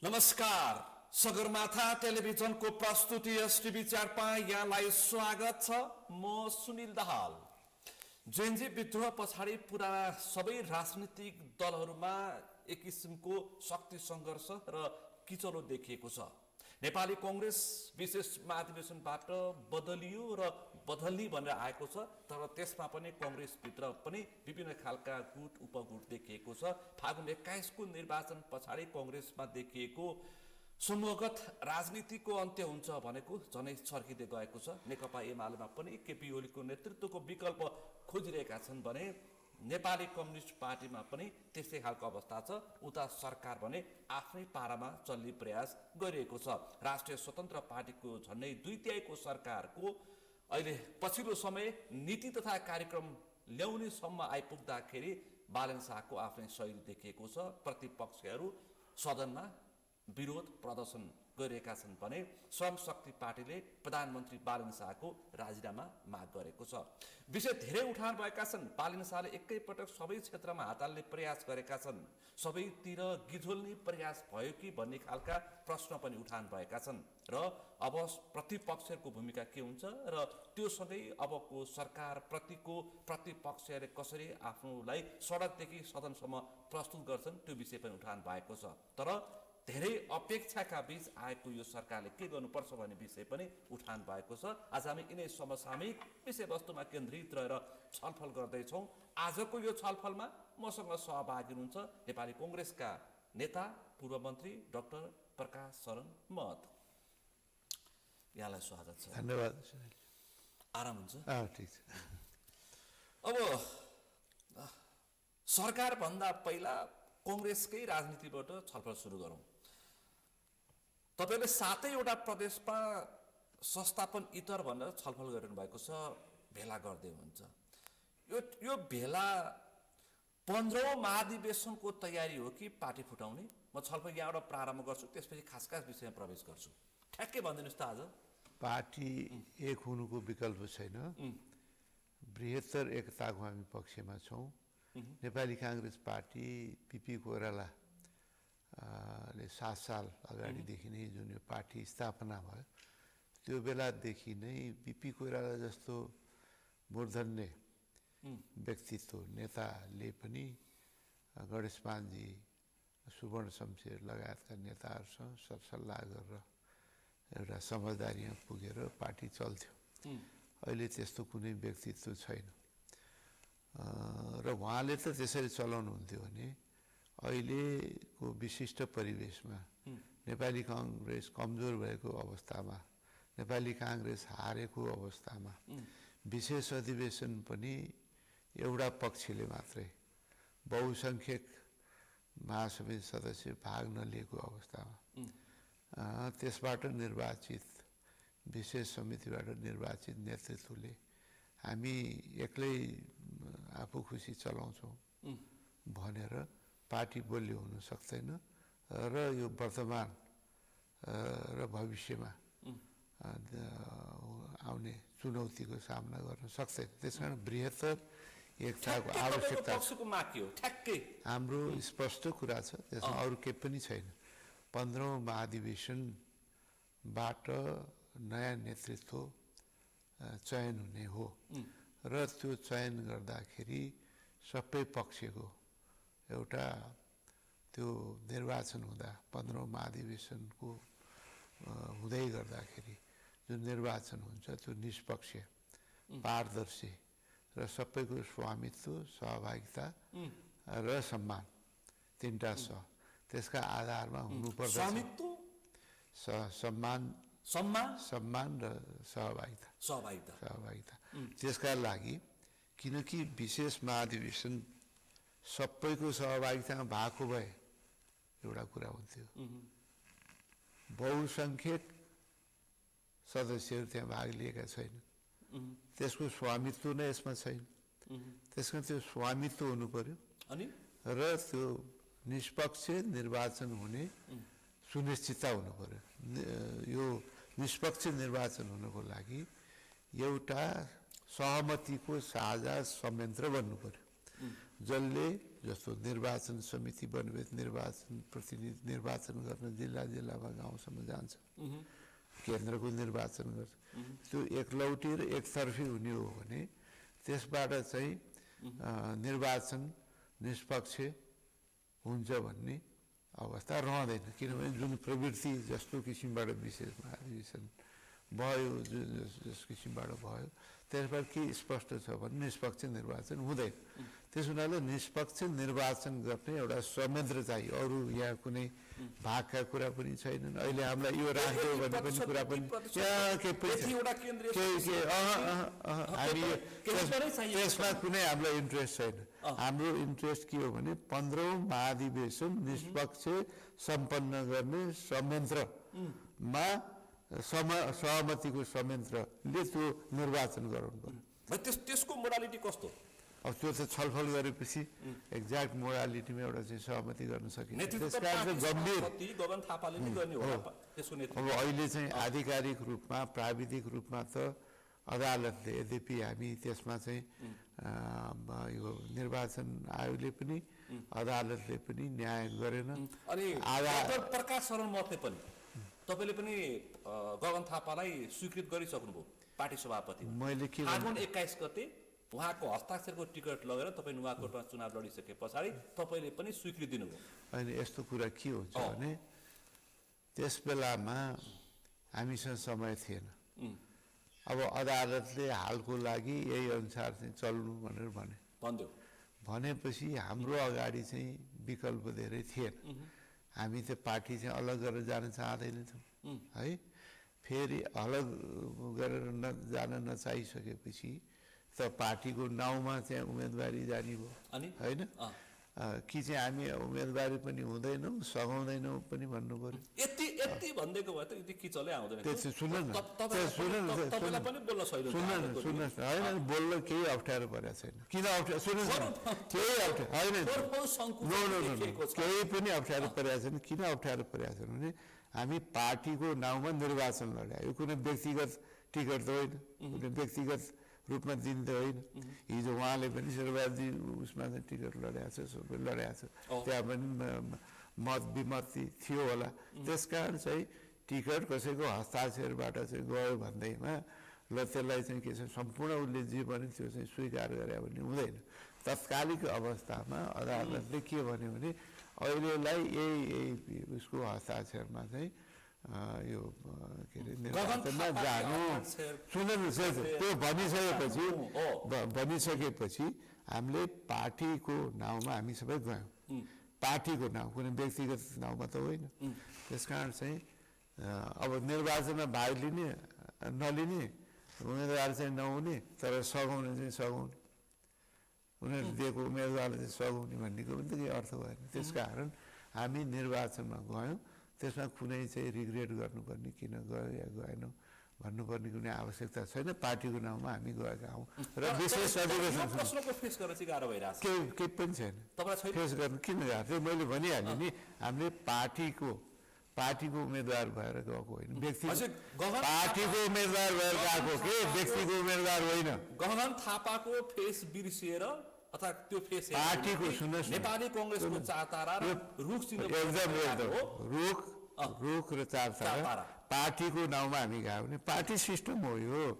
नमस्कार, सगरमाथा टेलिभिजनको प्रस्तुति एसटिभी 4 यहाँलाई स्वागत छ। म सुनिल दाहाल। जेएनजी विद्रोह पछाडि पुरा सबै राजनीतिक दलहरूमा एक किसिमको शक्ति सङ्घर्ष र किचलो देखिएको छ। नेपाली कांग्रेस विशेष महाधिवेशनबाट बदलियो र बदल्ने भनेर आएको छ, तर त्यसमा पनि कांग्रेसभित्र पनि विभिन्न खालका गुट उपगुट देखिएको छ। फागुन 21 को निर्वाचन पछाडि कांग्रेसमा देखिएको समूहगत राजनीतिको अन्त्य हुन्छ भनेको झनै छर्किँदै गएको छ। नेकपा एमालेमा पनि केपी ओलीको नेतृत्वको विकल्प खोजिरहेका छन् भने नेपाली कम्युनिस्ट पार्टीमा पनि त्यस्तै खालको अवस्था छ। उता सरकार भने आफ्नै पारामा चल्ने प्रयास गरिरहेको छ। राष्ट्रिय स्वतन्त्र पार्टीको झन्डै 2/3 को सरकारको अहिले पछिल्लो समय नीति तथा कार्यक्रम ल्याउने सम्म आइपुग्दाखेरि बालन शाहको आफ्नै शैली देखिएको छ। प्रतिपक्षहरू सदनमा विरोध प्रदर्शन गरिरहेका छन् भने श्रम शक्ति पार्टीले प्रधानमन्त्री बालन शाहको राजीनामा माग गरेको छ। विषय धेरै उठान भएका छन्। बालन शाहले एकैपटक सबै क्षेत्रमा हात हाल्ने प्रयास गरेका छन्। सबैतिर गिझोल्ने प्रयास भयो कि भन्ने खालका प्रश्न पनि उठान भएका छन् र अब प्रतिपक्षहरूको भूमिका के हुन्छ र त्यो सँगै अबको सरकार प्रतिको प्रतिपक्षहरूले कसरी आफ्नोलाई सडकदेखि सदनसम्म प्रस्तुत गर्छन् त्यो विषय पनि उठान भएको छ। तर धेरै अपेक्षाका बीच आएको यो सरकारले के गर्नुपर्छ भन्ने विषय पनि उठान भएको छ। आज हामी यिनै समसामयिक विषयवस्तुमा केन्द्रित रहेर छलफल गर्दैछौँ। आजको यो छलफलमा मसँग सहभागी हुनुहुन्छ नेपाली कांग्रेसका नेता पूर्व मन्त्री डाक्टर प्रकाश शरण महत। यहाँलाई स्वागत छ। धन्यवाद। आराम हुन्छ? ठिक छ। अब सरकारभन्दा पहिला कांग्रेसकै राजनीतिबाट छलफल सुरु गरौँ। तपाईले 7वटा प्रदेशमा संस्थापन इतर भनेर छलफल गरिरहनु भएको छ, भेला गर्दै हुन्छ। यो भेला 15औं महाधिवेशनको तयारी हो कि पार्टी फुटाउने? म छलफल यहाँबाट प्रारम्भ गर्छु, त्यसपछि खास विषयमा प्रवेश गर्छु। ठ्याक्कै भनिदिनुहोस् त। आज पार्टी एक हुनुको विकल्प छैन। बृहत्तर एकताको हामी पक्षमा छौँ। नेपाली कांग्रेस पार्टी पीपी कोइराला ले 7 साल अगाडिदेखि नै जुन यो पार्टी स्थापना भयो त्यो बेलादेखि नै पीपी कोइराला जस्तो मूर्धन्य व्यक्तित्व नेताले पनि गणेशमानजी, सुवर्ण शमशेर लगायतका नेताहरूसँग सरसल्लाह गरेर एउटा समझदारीमा पुगेर पार्टी चल्थ्यो। अहिले त्यस्तो कुनै व्यक्तित्व छैन र उहाँले त त्यसरी चलाउनुहुन्थ्यो भने अहिलेको विशिष्ट परिवेशमा नेपाली कांग्रेस कमजोर भएको अवस्थामा, नेपाली कांग्रेस हारेको अवस्थामा, विशेष अधिवेशन पनि एउटा पक्षले मात्रै बहुसंख्यक महासमिति सदस्य भाग नलिएको अवस्थामा त्यसबाट निर्वाचित विशेष समितिबाट निर्वाचित नेतृत्वले हामी एक्लै आफू खुसी चलाउँछौँ भनेर पार्टी बलियो हुन सक्दैन र यो वर्तमान र भविष्यमा आउने चुनौतीको सामना गर्न सक्दैन। त्यसकारण बृहत्तर एकताको आवश्यकता हाम्रो स्पष्ट कुरा छ। त्यसमा अरू केही पनि छैन। 15औं महाधिवेशनबाट नयाँ नेतृत्व चयन हुने हो र त्यो चयन गर्दाखेरि सबै पक्षको एउटा त्यो निर्वाचन हुँदा 15औं महाधिवेशनको हुँदै गर्दाखेरि जुन निर्वाचन हुन्छ त्यो निष्पक्ष, पारदर्शी र सबैको स्वामित्व, सहभागिता र सम्मान, तीनटा स त्यसका आधारमा हुनुपर्छ। स्वामित्व, सम्मान र सहभागिता। त्यसका लागि किनकि विशेष महाधिवेशन सबैको सहभागितामा भएको भए एउटा कुरा हुन्थ्यो। बहुसंख्यक सदस्यहरू त्यहाँ भाग लिएका छैन, त्यसको स्वामित्व नै यसमा छैन। त्यसमा त्यो स्वामित्व हुनु पर्यो र त्यो निष्पक्ष निर्वाचन हुने सुनिश्चितता हुनु पर्यो। यो निष्पक्ष निर्वाचन हुनको लागि एउटा सहमतिको साझा संयन्त्र बन्नु पर्यो जसले जस्तो निर्वाचन समिति बनेपछि निर्वाचन प्रतिनिधि निर्वाचन गर्न जिल्लामा गाउँसम्म जान्छ, केन्द्रको निर्वाचन गर्छ, त्यो एकलौटी र एकतर्फी हुने हो भने त्यसबाट चाहिँ निर्वाचन निष्पक्ष हुन्छ भन्ने अवस्था रहँदैन। किनभने जुन प्रवृत्ति जस्तो किसिमबाट विशेष महाधिवेशन भयो, जस किसिमबाट भयो, त्यसबाट के स्पष्ट छ भने निष्पक्ष निर्वाचन हुँदैन। त्यस हुनाले निष्पक्ष निर्वाचन गर्ने एउटा संयन्त्र चाहियो। अरू यहाँ कुनै भागका कुरा पनि छैनन्। अहिले हामीलाई यो राख्यो भन्ने पनि कुरा पनि हामी त्यसमा कुनै हामीलाई इन्ट्रेस्ट छैन। हाम्रो इन्ट्रेस्ट के हो भने 15औं महाधिवेशन निष्पक्ष सम्पन्न गर्ने संयन्त्रमा सहमतिको संयन्त्रले त्यो निर्वाचन गराउनु पर्यो। त्यसको मोडालिटी कस्तो? अब त्यो त छलफल गरेपछि एक्ज्याक्ट मोडालिटीमा एउटा चाहिँ सहमति गर्न सकिन्छ। त्यसकारण गम्भीर गगन थापाले नै गर्ने हो त्यसको नेतृत्व। अब अहिले चाहिँ आधिकारिक रूपमा प्राविधिक रूपमा त अदालतले, यद्यपि हामी त्यसमा चाहिँ यो निर्वाचन आयोगले पनि अदालतले पनि न्याय गरेन। अनि प्रकाश शरण मतले पनि तपाईले पनि गगन थापालाई स्वीकृत गरिसक्नुभयो पार्टी सभापति। मैले के फागुन 21 गते उहाँको हस्ताक्षरको टिकट लगेर तपाईँ नुवाकोटमा चुनाव लडिसके पछाडि तपाईँले पनि स्वीकृति दिनुभयो। अनि यस्तो कुरा के हुन्छ भने त्यस बेलामा हामीसँग समय थिएन। अब अदालतले हालको लागि यही अनुसार चाहिँ चल्नु भनेर भनेपछि हाम्रो अगाडि चाहिँ विकल्प धेरै थिएन। हामी त पार्टी चाहिँ अलग गरेर जान चाहँदैनथ्यौँ है। फेरि अलग गरेर जान नचाहिसकेपछि त पार्टीको नाउँमा चाहिँ उम्मेदवारी जाने भयो होइन। कि चाहिँ हामी उम्मेदवारी पनि हुँदैनौँ, सघाउँदैनौँ पनि भन्नु पर्यो। यति भन्दैको भए त यति किचलै आउँदैन। सुन्नुहोस् न, होइन बोल्न केही अप्ठ्यारो परेको छैन। किन अप्ठ्यारो? सुन्नुहोस् न, केही अप्ठ्यारो होइन, केही पनि अप्ठ्यारो परेको छैन। किन अप्ठ्यारो परेको छैन भने हामी पार्टीको नाउँमा निर्वाचन लड्या, यो कुनै व्यक्तिगत टिकट त होइन, कुनै व्यक्तिगत रूपमा दिने त होइन। हिजो उहाँले पनि शेरबहादुरजी उसमा चाहिँ टिकट लड्याएको छ, सबै लड्याएको छ, त्यहाँ पनि मत विमति थियो होला। त्यस कारण चाहिँ टिकट कसैको हस्ताक्षरबाट चाहिँ गयो भन्दैमा ल त्यसलाई चाहिँ के छ सम्पूर्ण उसले जे भने त्यो चाहिँ स्वीकार गरे भन्ने हुँदैन। तत्कालिक अवस्थामा अदालतले के भन्यो भने अहिलेलाई यही उसको हस्ताक्षरमा चाहिँ यो के अरे निर्वाचनमा जानु। सुन्नुहोस्, त्यो भनिसकेपछि हामीले पार्टीको नाउँमा हामी सबै गयौँ। पार्टीको नाउँ, कुनै व्यक्तिगत नाउँमा त होइन। त्यस कारण चाहिँ अब निर्वाचनमा भाग लिने नलिने उम्मेदवार चाहिँ नहुने, तर सघाउने चाहिँ सघाउने, उनीहरूले दिएको उम्मेदवारले चाहिँ सघाउने भन्नेको पनि त केही अर्थ भएन। त्यस कारण हामी निर्वाचनमा गयौँ। त्यसमा कुनै चाहिँ रिग्रेट गर्नुपर्ने किन गयो या गएनौँ भन्नुपर्ने कुनै आवश्यकता छैन। पार्टीको नाउँमा हामी गएका हौँ र विशेष अधिवेशन केही पनि छैन। फेस गर्नु किन गएको थियो? मैले भनिहालेँ नि, हामीले पार्टीको उम्मेदवार भएर गएको होइन, पार्टीको उम्मेदवार भएर गएको के व्यक्तिको उम्मेदवार होइन। गगन थापाको फेस बिर्सिएर अथवा त्यो फेस पार्टीको, सुन्नुहोस्, नेपाली कांग्रेसको चारतारा र रुख चिन्ह रुख र चारतारा पार्टीको नाउँमा हामी गयौँ भने पार्टी सिस्टम हो यो।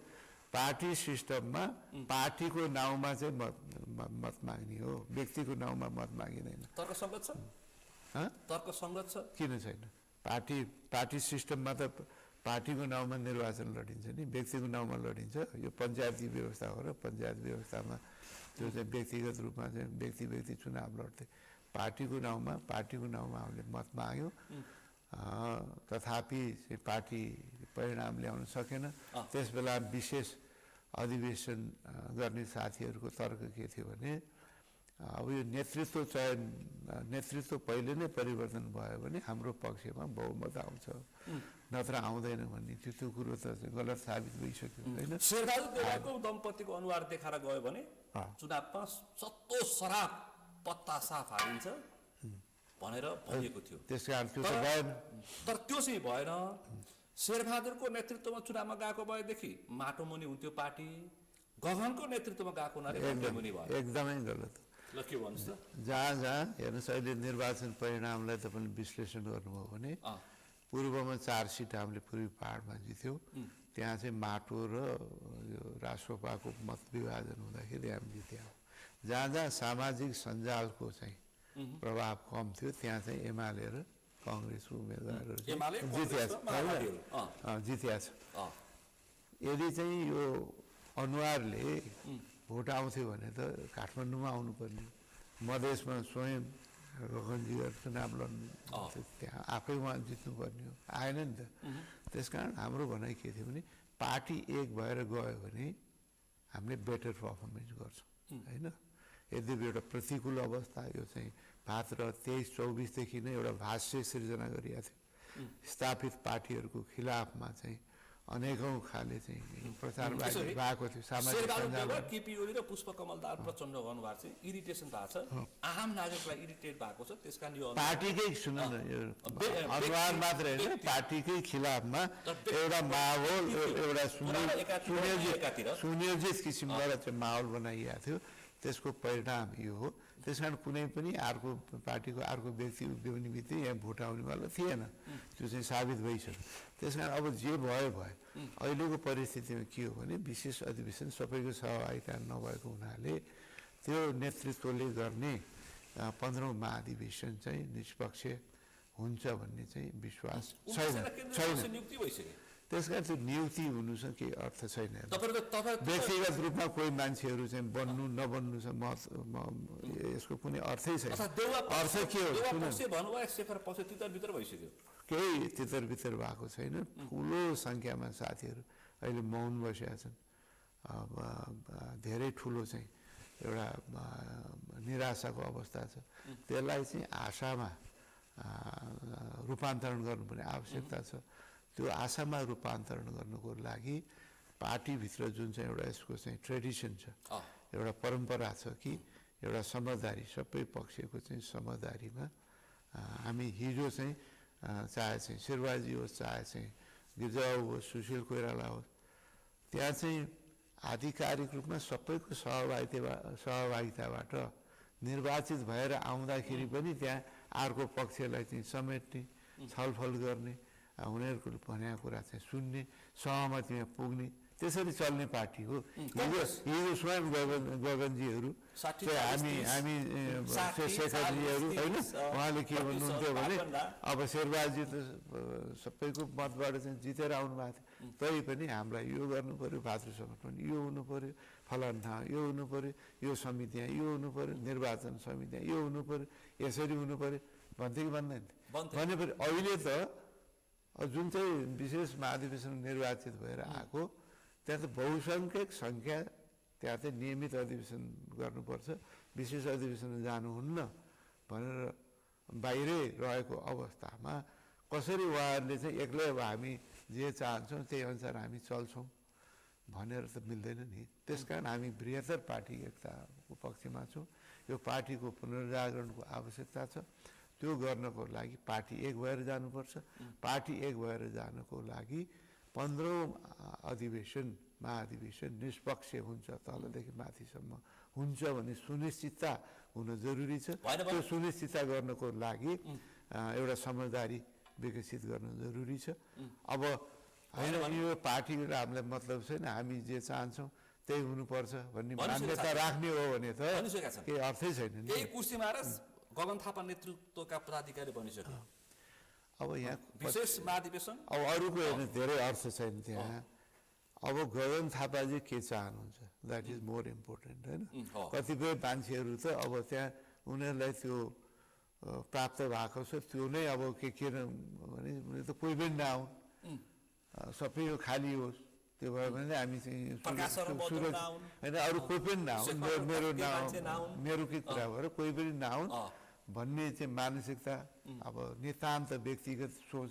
पार्टी सिस्टममा पार्टीको नाउँमा चाहिँ मत माग्ने हो, व्यक्तिको नाउँमा मत मागिँदैन। तर्कसङ्गत छ? तर्कसङ्गत छ? किन छैन? पार्टी सिस्टममा त पार्टीको नाउँमा निर्वाचन लडिन्छ नि, व्यक्तिको नाउँमा लडिन्छ। यो पञ्चायती व्यवस्था हो र पञ्चायत व्यवस्थामा त्यो चाहिँ व्यक्तिगत रूपमा चाहिँ व्यक्ति चुनाव लड्थे। पार्टीको नाउँमा हामीले मत माग्यौँ, तथापि चाहिँ पार्टी परिणाम ल्याउन सकेन। त्यस बेला विशेष अधिवेशन गर्ने साथीहरूको तर्क के थियो भने अब यो नेतृत्व पहिले नै परिवर्तन भयो भने हाम्रो पक्षमा बहुमत आउँछ, नत्र आउँदैन भन्ने त्यो कुरो त गलत साबित भइसक्यो होइन। शेरबहादुर देउवाको दम्पतिको अनुहार देखाएर गयो भने चुनावमा सत्तो सराप पत्ता साफ हालिन्छ भनेर भनिएको थियो। त्यस कारण त्यो त भएन। तर त्यो चाहिँ भएन। शेरबहादुरको नेतृत्वमा चुनावमा गएको भएदेखि माटो मुनि हुन्थ्यो पार्टी, गगनको नेतृत्वमा गएको हुनाले मुनि भयो। एकदमै गलत। ल के भन्नुहोस् त जहाँ हेर्नुहोस् अहिले निर्वाचन परिणामलाई तपाईँले विश्लेषण गर्नुभयो भने पूर्वमा 4 सिट हामीले पूर्वी पहाडमा जित्यौँ त्यहाँ चाहिँ माटो र यो राष्ट्रपाको मत विभाजन हुँदाखेरि हामी जित्यौँ जहाँ सामाजिक सञ्जालको चाहिँ प्रभाव कम थियो त्यहाँ चाहिँ एमाले र काङ्ग्रेसको उम्मेदवारहरू जित्या छ यदि चाहिँ यो अनुहारले भोट आउँथ्यो भने त काठमाडौँमा आउनुपर्ने मधेसमा स्वयं गगनजीहरू चुनाव लड्नु त्यहाँ आफै उहाँ जित्नुपर्ने हो आएन नि त त्यसकारण हाम्रो भनाइ के थियो भने पार्टी एक भएर गयो भने हामीले बेटर पर्फर्मेन्स गर्छौँ होइन यद्यपि एउटा प्रतिकूल अवस्था यो चाहिँ भाद्र 23-24देखि नै एउटा भाष्य सिर्जना गरिएको थियो स्थापित पार्टीहरूको खिलाफमा चाहिँ अनेकौँ खाले चाहिँ प्रचार भएको थियो सामाजिक सञ्जालमा केपी ओली र पुष्पकमल दाहाल प्रचण्ड गर्नुभएको चाहिँ इरिटेसन भएको छ आम नागरिकलाई इरिटेट भएको छ त्यसकारण यो पार्टीकै सुन न यो अनुहार मात्र होइन पार्टीकै खिलाफमा एउटा माहौल एउटा सुनियोजित किसिमबाट चाहिँ माहौल बनाइएको थियो त्यसको परिणाम यो हो त्यसकारण कुनै पनि अर्को पार्टीको अर्को व्यक्ति उभिउने बित्तिकै यहाँ भोट आउनेवाला थिएन त्यो चाहिँ साबित भइसक्यो त्यसकारण अब जे भयो अहिलेको परिस्थितिमा के हो भने विशेष अधिवेशन सबैको सहभागिता नभएको हुनाले त्यो नेतृत्वले गर्ने 15औं महाधिवेशन चाहिँ निष्पक्ष हुन्छ भन्ने चाहिँ विश्वास छैन त्यसकारण त्यो नियुक्ति हुनुसँग केही अर्थ छैन व्यक्तिगत रूपमा कोही मान्छेहरू चाहिँ बन्नु नबन्नु यसको कुनै अर्थै छैन अर्थ के हो केही तितर बितर भएको छैन ठुलो सङ्ख्यामा साथीहरू अहिले मौन बसेका छन् धेरै ठुलो चाहिँ एउटा निराशाको अवस्था छ त्यसलाई चाहिँ आशामा रूपान्तरण गर्नुपर्ने आवश्यकता छ त्यो आशामा रूपान्तरण गर्नुको लागि पार्टीभित्र जुन चाहिँ एउटा यसको चाहिँ ट्रेडिसन छ एउटा परम्परा छ कि एउटा समझदारी सबै पक्षको चाहिँ समझदारीमा हामी हिजो चाहिँ चाहे चाहिँ शेरबाजी होस् चाहे चाहिँ गिर्जाबाबु होस् सुशील कोइराला होस् त्यहाँ चाहिँ आधिकारिक रूपमा सबैको सहभागिताबाट निर्वाचित भएर आउँदाखेरि पनि त्यहाँ अर्को पक्षलाई चाहिँ समेट्ने छलफल गर्ने उनीहरूको भनेको कुरा चाहिँ सुन्ने सहमतिमा पुग्ने त्यसरी चल्ने पार्टी हो हिजो स्वयं गगनजीहरू हामी शेखरजीहरू होइन उहाँले के भन्नुहुन्थ्यो भने अब शेरबाजी त सबैको मतबाट चाहिँ जितेर आउनु भएको थियो तै पनि हामीलाई यो गर्नु पर्यो भातृ सङ्गठन यो हुनु पर्यो फलान ठाउँ यो हुनु पर्यो यो समिति यो हुनु पर्यो निर्वाचन समिति यो हुनु पर्यो यसरी हुनु पर्यो भन्थ्यो कि भन्दैन भनेपछि अहिले त जुन चाहिँ विशेष महाधिवेशन निर्वाचित भएर आएको त्यहाँ त बहुसङ्ख्यक सङ्ख्या त्यहाँ चाहिँ नियमित अधिवेशन गर्नुपर्छ विशेष अधिवेशन जानुहुन्न भनेर बाहिरै रहेको अवस्थामा कसरी उहाँहरूले चाहिँ एक्लै अब हामी जे चाहन्छौँ त्यही अनुसार हामी चल्छौँ भनेर त मिल्दैन नि त्यसकारण हामी बृहत्तर पार्टी एकताको पक्षमा छौँ यो पार्टीको पुनर्जागरणको आवश्यकता छ त्यो गर्नको लागि पार्टी एक भएर जानुपर्छ पार्टी एक भएर जानको लागि 15औं महाधिवेशन निष्पक्ष हुन्छ तलदेखि माथिसम्म हुन्छ भन्ने सुनिश्चितता हुन जरुरी छ त्यो सुनिश्चितता गर्नको लागि एउटा समझदारी विकसित गर्न जरुरी छ अब होइन यो पार्टीबाट हामीलाई मतलब छैन हामी जे चाहन्छौँ त्यही हुनुपर्छ भन्ने मान्यता राख्ने हो भने त केही अर्थै छैन गगन थापा नेतृत्वका पदाधिकारी बनिसक्यो अब यहाँ विशेष महाधिवेशन अब अरूको हेर्ने धेरै अर्थ छैन त्यहाँ अब गगन थापाजी के चाहनुहुन्छ द्याट इज मोर इम्पोर्टेन्ट होइन कतिपय मान्छेहरू त अब त्यहाँ उनीहरूलाई त्यो प्राप्त भएको छ त्यो नै अब के भने उनीहरू त कोही पनि नआउन् सबै यो खाली होस् त्यो भयो भने हामी चाहिँ सुरज होइन अरू कोही पनि नआउन् मेरो के कुरा भएर कोही पनि नआउन् भन्ने चाहिँ मानसिकता अब नितान्त व्यक्तिगत सोच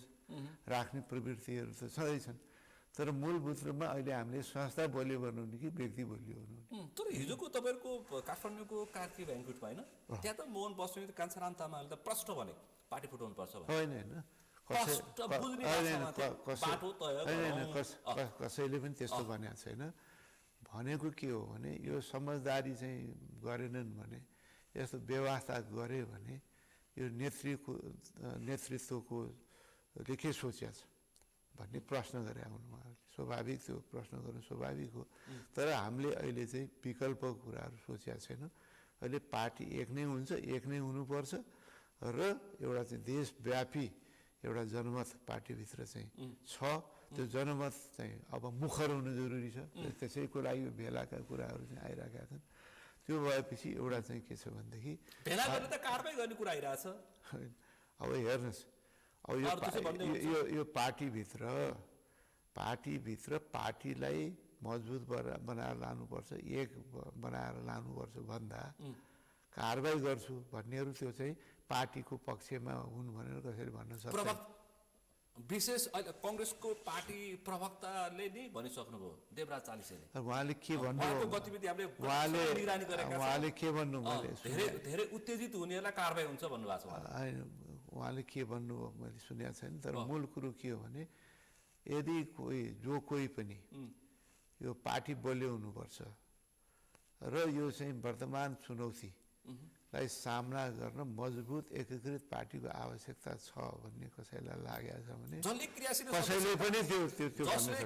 राख्ने प्रवृत्तिहरू त छँदैछन् तर मूलभूत रूपमा अहिले हामीले संस्था बलियो बनाउने कि व्यक्ति बलियो बनाउने तर हिजोको तपाईँहरूको काठमाडौँको कार्की ब्याङ्कुटमा होइन त्यहाँ त मोहन बस्नेत कान्छाराम तामाङले त प्रश्न भने पार्टी फुटाउनुपर्छ होइन कसैले पनि त्यस्तो भनेको छैन भनेको के हो भने यो समझदारी चाहिँ गरेनन् भने यस्तो व्यवस्था गऱ्यो भने यो नेतृत्वले के सोचेको छ भन्ने प्रश्न गरे हुन् उहाँहरूले। स्वाभाविक त्यो प्रश्न गर्नु स्वाभाविक हो, तर हामीले अहिले चाहिँ विकल्प कुराहरू सोचेका छैनौँ। अहिले पार्टी एक नै हुन्छ, एक नै हुनुपर्छ र एउटा चाहिँ देशव्यापी एउटा जनमत पार्टीभित्र चाहिँ छ। त्यो जनमत चाहिँ अब मुखर हुनु जरुरी छ, त्यसैको लागि यो भेलाका कुराहरू चाहिँ आइरहेका छन्। त्यो भएपछि एउटा चाहिँ के छ भनेदेखि भेला गर्ने त कारबाही गर्ने कुरा आइरहेछ। अब हेर्नुहोस्, अब यो पार्टीभित्र पार्टीलाई मजबुत बनाएर लानुपर्छ, एक बनाएर लानुपर्छ भन्दा कारबाही गर्छु भन्नेहरू त्यो चाहिँ पार्टीको पक्षमा हुन् भनेर कसरी भन्न सक्छ? विशेष अहिले कङ्ग्रेसको पार्टी प्रवक्ताले नै भनिसक्नुभयो, देवराज चालिसेले। उहाँले के भन्नुभयो? उहाँले के भन्नु, धेरै उत्तेजित हुनेहरूलाई कारबाही हुन्छ भन्नुभएको छ। उहाँले के भन्नुभयो मैले सुनेको छैन, तर मूल कुरो के हो भने यदि कोही पनि यो पार्टी बलियो हुनुपर्छ र यो चाहिँ वर्तमान चुनौतीलाई सामना गर्न मजबुत एकीकृत पार्टीको आवश्यकता छ भन्ने कसैलाई लागेको छ भने कसैले पनि त्यो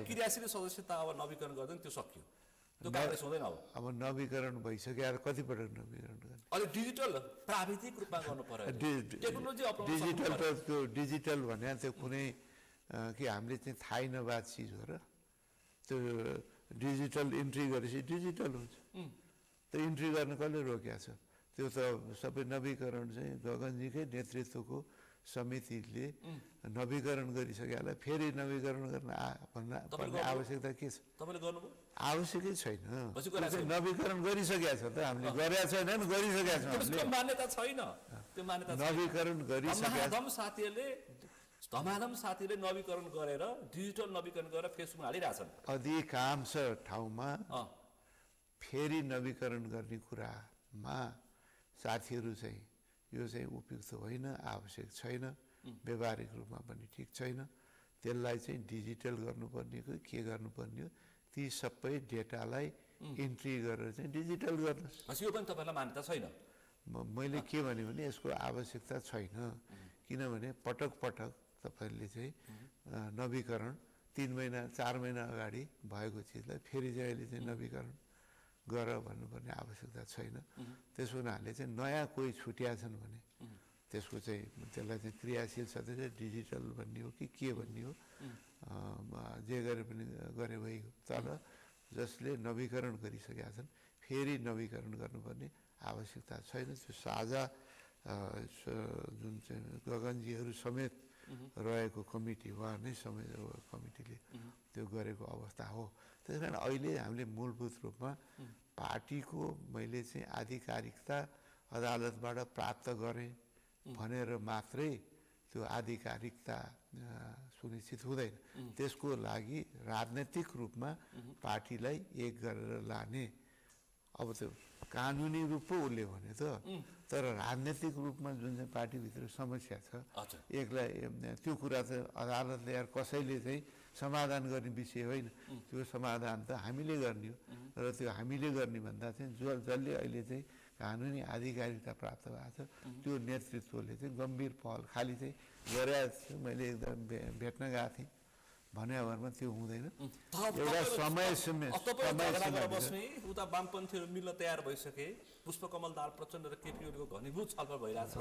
क्रियाशील सदस्यता अब नवीकरण गर्दैन, त्यो सकियो, त्यो काङ्ग्रेस हुँदैन। अब नवीकरण भइसक्यो, कतिपटक नवीकरण गर्ने? अहिले डिजिटल प्राविधिक रूपमा गर्नु पर्यो, टेक्नोलोजी डिजिटल भने त्यो कुनै कि हामीले चाहिँ थाहै नभएको चिज हो र त्यो डिजिटल इन्ट्री गरेपछि डिजिटल हुन्छ। त्यो इन्ट्री गर्न कसले रोकेको छ? त्यो त सबै नवीकरण चाहिँ गगनजीकै नेतृत्वको समितिले नवीकरण गरिसकेलाई फेरि नवीकरण गर्न पर्ने आवश्यकता के छ? तपाईँले गर्नुभयो? आवश्यकै छैन, नवीकरण गरिसकेका छ त हामीले, गरेका छैन गरिसकेका छौँ। मान्यता छैन, त्यो मान्यता नवीकरण गरिसकेका धमाधम साथीले नवीकरण गरेर डिजिटल नवीकरण गरेर फेसबुकमा हालिरहेछन्। अधिकांश ठाउँमा फेरि नवीकरण गर्ने कुरामा साथीहरू चाहिँ यो चाहिँ उपयुक्त होइन, आवश्यक छैन, व्यावहारिक रूपमा पनि ठिक छैन, त्यसलाई चाहिँ डिजिटल गर्नुपर्ने हो के गर्नुपर्ने हो, ती सबै डेटालाई इन्ट्री गरेर चाहिँ डिजिटल गर्नुहोस्। यो पनि तपाईँलाई मान्यता छैन? मैले के भने यसको आवश्यकता छैन, किनभने पटक तपाईँले चाहिँ नवीकरण 3 महिना 4 महिना अगाडि भएको चिजलाई फेरि चाहिँ अहिले चाहिँ नवीकरण गर भन्नुपर्ने आवश्यकता छैन। त्यसो हुनाले चाहिँ नयाँ कोही छुट्या छन् भने त्यसको चाहिँ त्यसलाई चाहिँ क्रियाशील सदस्य डिजिटल भन्ने हो कि के भन्ने हो, जे गरे पनि गरे भइगयो। तर जसले नवीकरण गरिसकेका छन् फेरि नवीकरण गर्नुपर्ने आवश्यकता छैन। त्यो साझा जुन चाहिँ गगनजीहरू समेत रहेको कमिटी, उहाँ नै समेत कमिटीले त्यो गरेको अवस्था हो। त्यस कारण अहिले हामीले मूलभूत रूपमा पार्टीको मैले चाहिँ आधिकारिकता अदालतबाट प्राप्त गरेँ भनेर मात्रै त्यो आधिकारिकता सुनिश्चित हुँदैन। त्यसको लागि राजनैतिक रूपमा पार्टीलाई एक गरेर लाने, अब त्यो कानुनी रूप पो उसले भने त, तर राजनैतिक रूपमा जुन चाहिँ पार्टीभित्र समस्या छ एकलाई त्यो कुरा त अदालतले यार कसैले चाहिँ समाधान गर्ने विषय होइन, त्यो समाधान त हामीले गर्ने हो। र त्यो हामीले गर्ने भन्दा चाहिँ जसले अहिले चाहिँ कानुनी आधिकारिकता प्राप्त भएको छ त्यो नेतृत्वले चाहिँ गम्भीर पहल खालि चाहिँ गरेर मैले एकदम भेट्न गएको थिएँ भने भरमा त्यो हुँदैन। एउटा समय उता वामपन्थीहरू मिल्न तयार भइसके, पुष्पकमल दाहाल प्रचण्ड र केपी ओलीको घनीभूत छलफल भइरहेछ।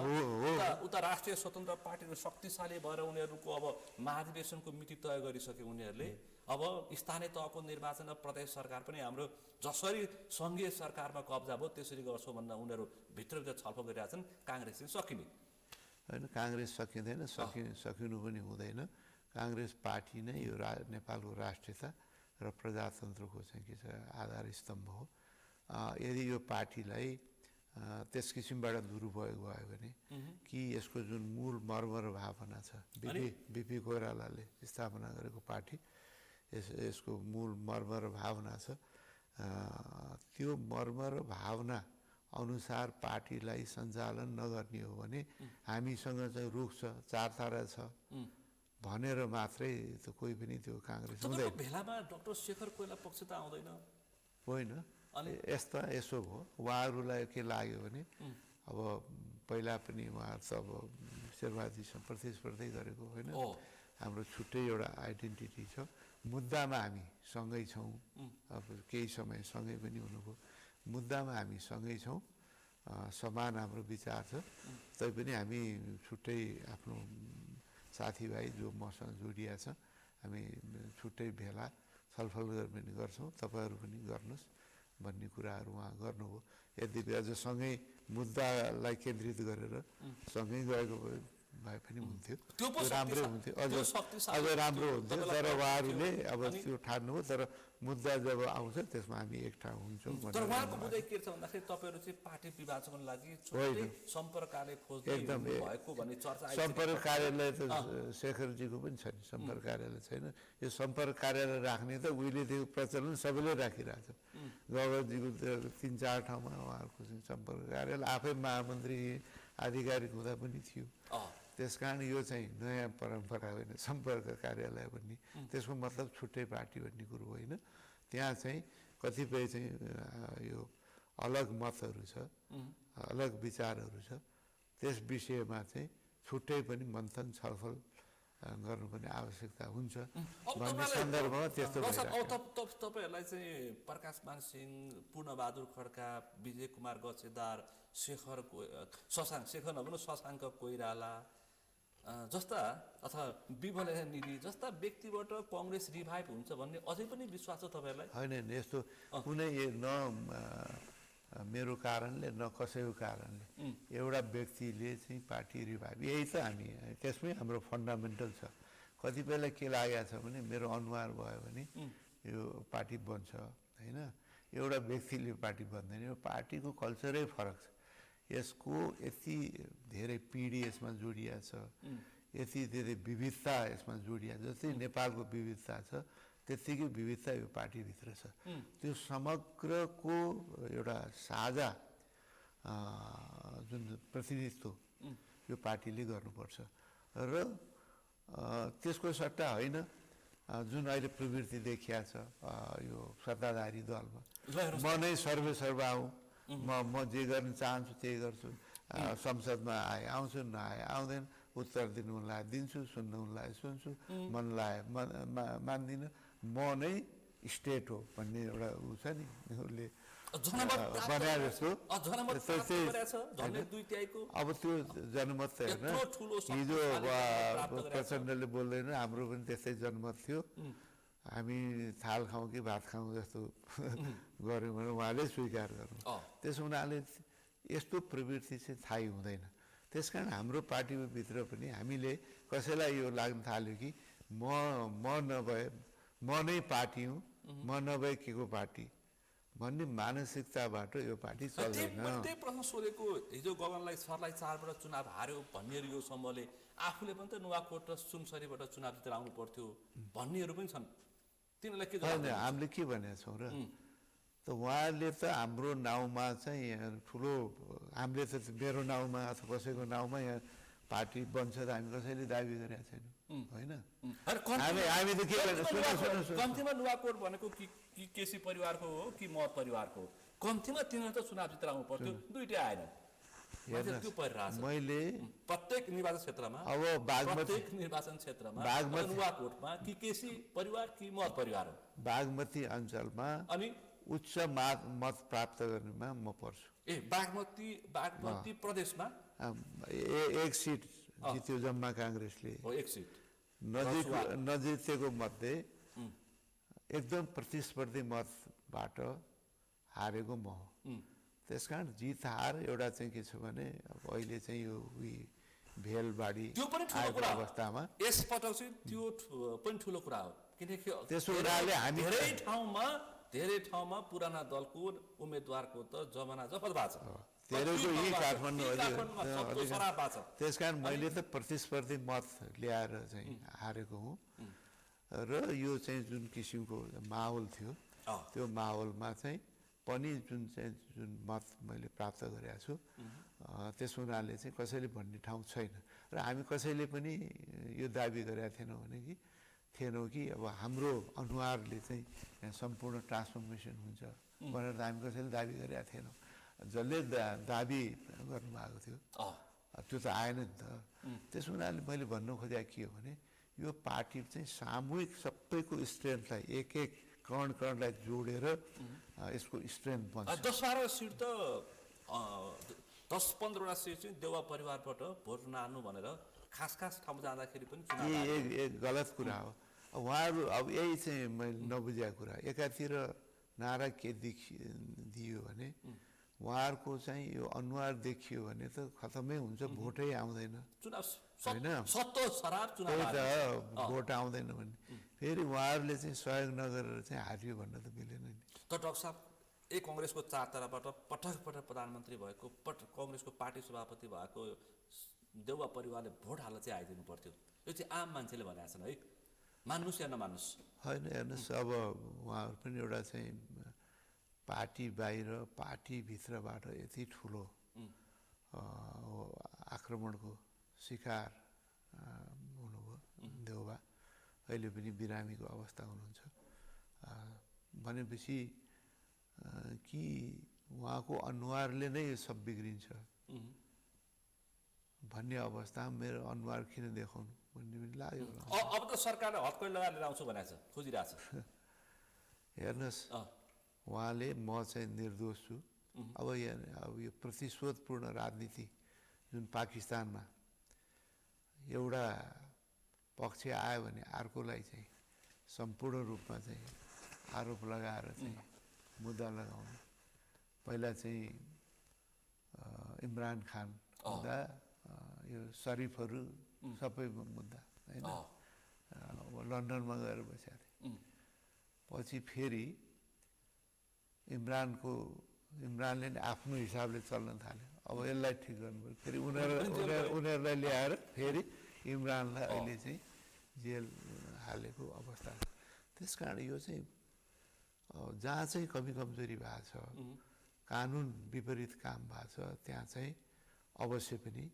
उता राष्ट्रिय स्वतन्त्र पार्टीको शक्तिशाली भएर उनीहरूको अब महाधिवेशनको मिति तय गरिसके उनीहरूले। अब स्थानीय तहको निर्वाचन र प्रदेश सरकार पनि हाम्रो जसरी सङ्घीय सरकारमा कब्जा भयो त्यसरी गर्छौँ भन्दा उनीहरू भित्रभित्र छलफल गरिरहेछन्। काङ्ग्रेस चाहिँ सकिने होइन, काङ्ग्रेस सकिँदैन, सकिनु पनि हुँदैन। काङ्ग्रेस पार्टी नै यो नेपालको राष्ट्रियता र प्रजातन्त्रको चाहिँ के छ आधार स्तम्भ हो। यदि यो पार्टीलाई त्यस किसिमबाट दुरुपयोग भयो भने कि यसको जुन मूल मर्म र भावना छ, बिपी कोइरालाले स्थापना गरेको पार्टी, यसको मूल मर्म र भावना छ, त्यो मर्म र भावना अनुसार पार्टीलाई सञ्चालन नगर्ने हो भने हामीसँग चाहिँ रुख छ, 4 तारा छ भनेर मात्रै त कोही पनि त्यो काङ्ग्रेस हुँदैन। भेलामा डाक्टर शेखर कोइराला पक्ष त आउँदैन होइन। यसो भयो, उहाँहरूलाई के लाग्यो भने अब पहिला पनि उहाँ त अब शेरबहादुरजीसँग प्रतिस्पर्धै गरेको होइन, हाम्रो छुट्टै एउटा आइडेन्टिटी छ। मुद्दामा हामी सँगै छौँ, अब केही समय सँगै पनि हुनुभयो, मुद्दामा हामी सँगै छौँ, समान हाम्रो विचार छ। तैपनि हामी छुट्टै आफ्नो साथीभाइ जो मसँग जोडिया छ, हामी छुट्टै भेला छलफल पनि गर्छौँ, तपाईँहरू पनि गर्नुहोस् भन्ने कुराहरू उहाँ गर्नुभयो। यद्यपि अझ सँगै मुद्दालाई केन्द्रित गरेर सँगै गएको भए पनि हुन्थ्यो, त्यो राम्रै हुन्थ्यो, अझ राम्रो हुन्थ्यो। तर उहाँहरूले अब त्यो ठान्नुभयो। तर मुद्दा जब आउँछ त्यसमा हामी एक ठाउँ हुन्छौँ। तर उहाँको बुझाइ के छ भन्दाखेरि तपाईँहरू चाहिँ पार्टी विभाजनको लागि छुट्टै सम्पर्क कार्यालय खोज्दै भएको भन्ने चर्चा आइरहेको छ। सम्पर्क कार्यालय त शेखरजीको पनि छैन, सम्पर्क कार्यालय छैन। यो सम्पर्क कार्यालय राख्ने त उहिलेदेखि प्रचलन सबैले राखिरहेछ। गगनजीको 3-4 ठाउँमा उहाँहरूको सम्पर्क कार्यालय आफै महामन्त्री आधिकारिक हुँदा पनि थियो। त्यस कारण यो चाहिँ नयाँ परम्परा होइन सम्पर्क कार्यालय भन्ने। त्यसको मतलब छुट्टै पार्टी भन्ने कुरो होइन। त्यहाँ चाहिँ कतिपय चाहिँ यो अलग मतहरू छ, अलग विचारहरू छ, त्यस विषयमा चाहिँ छुट्टै पनि मन्थन छलफल गर्नुपर्ने आवश्यकता हुन्छ भन्ने सन्दर्भमा त्यस्तो भइरहेको छ। तपाईँहरूलाई चाहिँ प्रकाशमान सिंह, पूर्णबहादुर खड्का, विजय कुमार गच्छेदार, शेखर नभनु शशाङ्क कोइराला जस्ता अथवा विमलेन्द्र निधि जस्ता व्यक्तिबाट कङ्ग्रेस रिभाइभ हुन्छ भन्ने अझै पनि विश्वास छ तपाईँहरूलाई? होइन, यस्तो कुनै न मेरो कारणले न कसैको कारणले एउटा व्यक्तिले चाहिँ पार्टी रिभाइभ, यही त हामी त्यसमै हाम्रो फन्डामेन्टल छ। कतिपयलाई के लागेको छ भने मेरो अनुहार भयो भने यो पार्टी बन्छ होइन, एउटा व्यक्तिले पार्टी बन्दैन। यो पार्टीको कल्चरै फरक छ। यसको यति धेरै पिँढी यसमा जोडिया छ, यति धेरै विविधता यसमा जोडिया, जस्तै नेपालको विविधता छ त्यत्तिकै विविधता यो पार्टीभित्र छ। त्यो समग्रको एउटा साझा जुन प्रतिनिधित्व यो पार्टीले गर्नुपर्छ र त्यसको सट्टा होइन जुन अहिले प्रवृत्ति देखिया छ यो सत्ताधारी दलमा, म नै सर्वेसर्वा हुँ, म जे गर्न चाहन्छु त्यही गर्छु, संसदमा आए आउँछु, नआए आउँदैन, उत्तर दिनु मन लागे दिन्छु, सुन्नु मन लागे सुन्छु, मन लागे मान्दिनँ, म नै स्टेट हो भन्ने एउटा ऊ छ नि, उसले बनाए जस्तो। अब त्यो जनमत त हेर्न, हिजो प्रचण्डले बोल्दैन, हाम्रो पनि त्यस्तै जनमत थियो, हामी थाल खाउँ कि भात खाउँ जस्तो गऱ्यौँ भने उहाँले स्वीकार गर्नु। त्यस हुनाले यस्तो प्रवृत्ति चाहिँ थाहै हुँदैन। त्यस कारण हाम्रो पार्टीभित्र पनि हामीले कसैलाई यो लाग्न थाल्यो कि म नभए म नै पार्टी हुँ, म नभए के को पार्टी भन्ने मानसिकताबाट यो पार्टी चल्दैन। त्यही प्रश्न सोधेको, हिजो गगनलाई सरलाई 4बाट चुनाव हार्यो भन्ने यो समूहले आफूले पनि त नुवाकोट र सुनसरीबाट चुनाव जितेर आउनु पर्थ्यो भन्नेहरू पनि छन्, तिनीहरूलाई के होइन? हामीले के भनेका छौँ र, त उहाँले त हाम्रो नाउँमा चाहिँ ठुलो, हामीले त मेरो नाउँमा अथवा कसैको नाउँमा यहाँ पार्टी बन्छ त हामी कसैले दाबी गरेका छैनौँ होइन। हामी त के भन्छ, कम्तीमा नुवाकोट भनेको कि केसी परिवारको हो कि महत परिवारको हो, कम्तीमा तिनीहरू त चुनाव जितेर आउनु पर्थ्यो, दुइटै आएन। मैले प्रत्येक निर्वाचन क्षेत्रमा, अब प्रत्येक निर्वाचन क्षेत्रमा नुवाकोटमा कि केसी परिवार कि महत परिवार हो, बागमती अञ्चलमा अनि उच्च मत प्राप्त गर्नेमा म पर्छु। बागमती प्रदेशमा एक सिट जित्यो जम्मा काङ्ग्रेसले, एक सिट नजितेको मध्ये एकदम प्रतिस्पर्धी मतबाट हारेको म हो। त्यस कारण जित हार एउटा चाहिँ के छ भने अब अहिले चाहिँ यो भेलबाडी आएको अवस्थामा यसपटक चाहिँ त्यो पनि ठुलो कुरा हो, किनकि त्यसो हुनाले हामी धेरै ठाउँमा पुराना दलको उम्मेदवारको त जमाना जफत भएको छ, धेरैको यही काठमाडौँ। त्यस कारण मैले त प्रतिस्पर्धी मत ल्याएर चाहिँ हारेको हुँ र यो चाहिँ जुन किसिमको माहौल थियो त्यो माहौलमा चाहिँ पनि जुन मत मैले प्राप्त गरेको छु, त्यस हुनाले चाहिँ कसैले भन्ने ठाउँ छैन र हामी कसैले पनि यो दाबी गरेका थिएनौँ कि अब हाम्रो अनुहारले चाहिँ सम्पूर्ण ट्रान्सफर्मेसन हुन्छ भनेर त हामी कसैले दाबी गरेका थिएनौँ। जसले दाबी गर्नुभएको थियो त्यो त आएन नि त। त्यस हुनाले मैले भन्नु खोजेको के हो भने यो पार्टी चाहिँ सामूहिक सबैको स्ट्रेन्थलाई एक एक कणलाई जोडेर यसको स्ट्रेन्थ बन्छ। 10-12 सिट त 10-15वटा सिट चाहिँ देउवा परिवारबाट भोट नहाल्नु भनेर खास ठाउँमा जाँदाखेरि पनि एक गलत कुरा हो। उहाँहरू अब यही चाहिँ मैले नबुझेको कुरा, एकातिर नारा के दियो भने उहाँहरूको चाहिँ यो अनुहार देखियो भने त खतमै हुन्छ, भोटै आउँदैन होइन, भोट आउँदैन भने फेरि उहाँहरूले चाहिँ सहयोग नगरेर चाहिँ हारियो भन्न त मिलेन नि। त डाक्टर साहब एक कङ्ग्रेसको चारतर्फबाट पटक प्रधानमन्त्री भएको कङ्ग्रेसको पार्टी सभापति भएको देउवा परिवारले भोट हाल्न चाहिँ आइदिनु पर्थ्यो, यो चाहिँ आम मान्छेले भनेका छन् है, मान्नुहोस् या नमान्नुहोस्। होइन हेर्नुहोस्, अब उहाँहरू पनि एउटा चाहिँ पार्टी बाहिर पार्टीभित्रबाट यति ठुलो आक्रमणको शिकार हुनुभयो देउवा, अहिले पनि बिरामीको अवस्था हुनुहुन्छ भनेपछि कि उहाँको अनुहारले नै सब बिग्रिन्छ भन्ने अवस्थामा मेरो अनुहार किन देखाउनु भन्ने पनि लाग्यो। अब त सरकारले हतकडी लगाएर लिएर आउँछु भनेको छ, खोजिरहेछ। हेर्नुहोस्, उहाँले म चाहिँ निर्दोष छु, अब यो प्रतिशोधपूर्ण राजनीति जुन पाकिस्तानमा एउटा पक्ष आयो भने अर्कोलाई चाहिँ सम्पूर्ण रूपमा चाहिँ आरोप लगाएर चाहिँ मुद्दा लगाउने, पहिला चाहिँ इमरान खान मुद्दा, यो शरीफहरू सबै मुद्दा होइन, लन्डनमा गएर बसेका थिए। पछि फेरि इमरानले आफ्नो हिसाबले चल्न थाल्यो, अब यसलाई ठिक गर्नु पऱ्यो, फेरि उनीहरूलाई ल्याएर फेरि इमरानलाई अहिले चाहिँ जेल हालेको अवस्था छ। त्यस कारण यो चाहिँ जहाँ चाहिँ कमी कमजोरी भएको छ, कानुन विपरीत काम भएको छ, त्यहाँ चाहिँ अवश्य पनि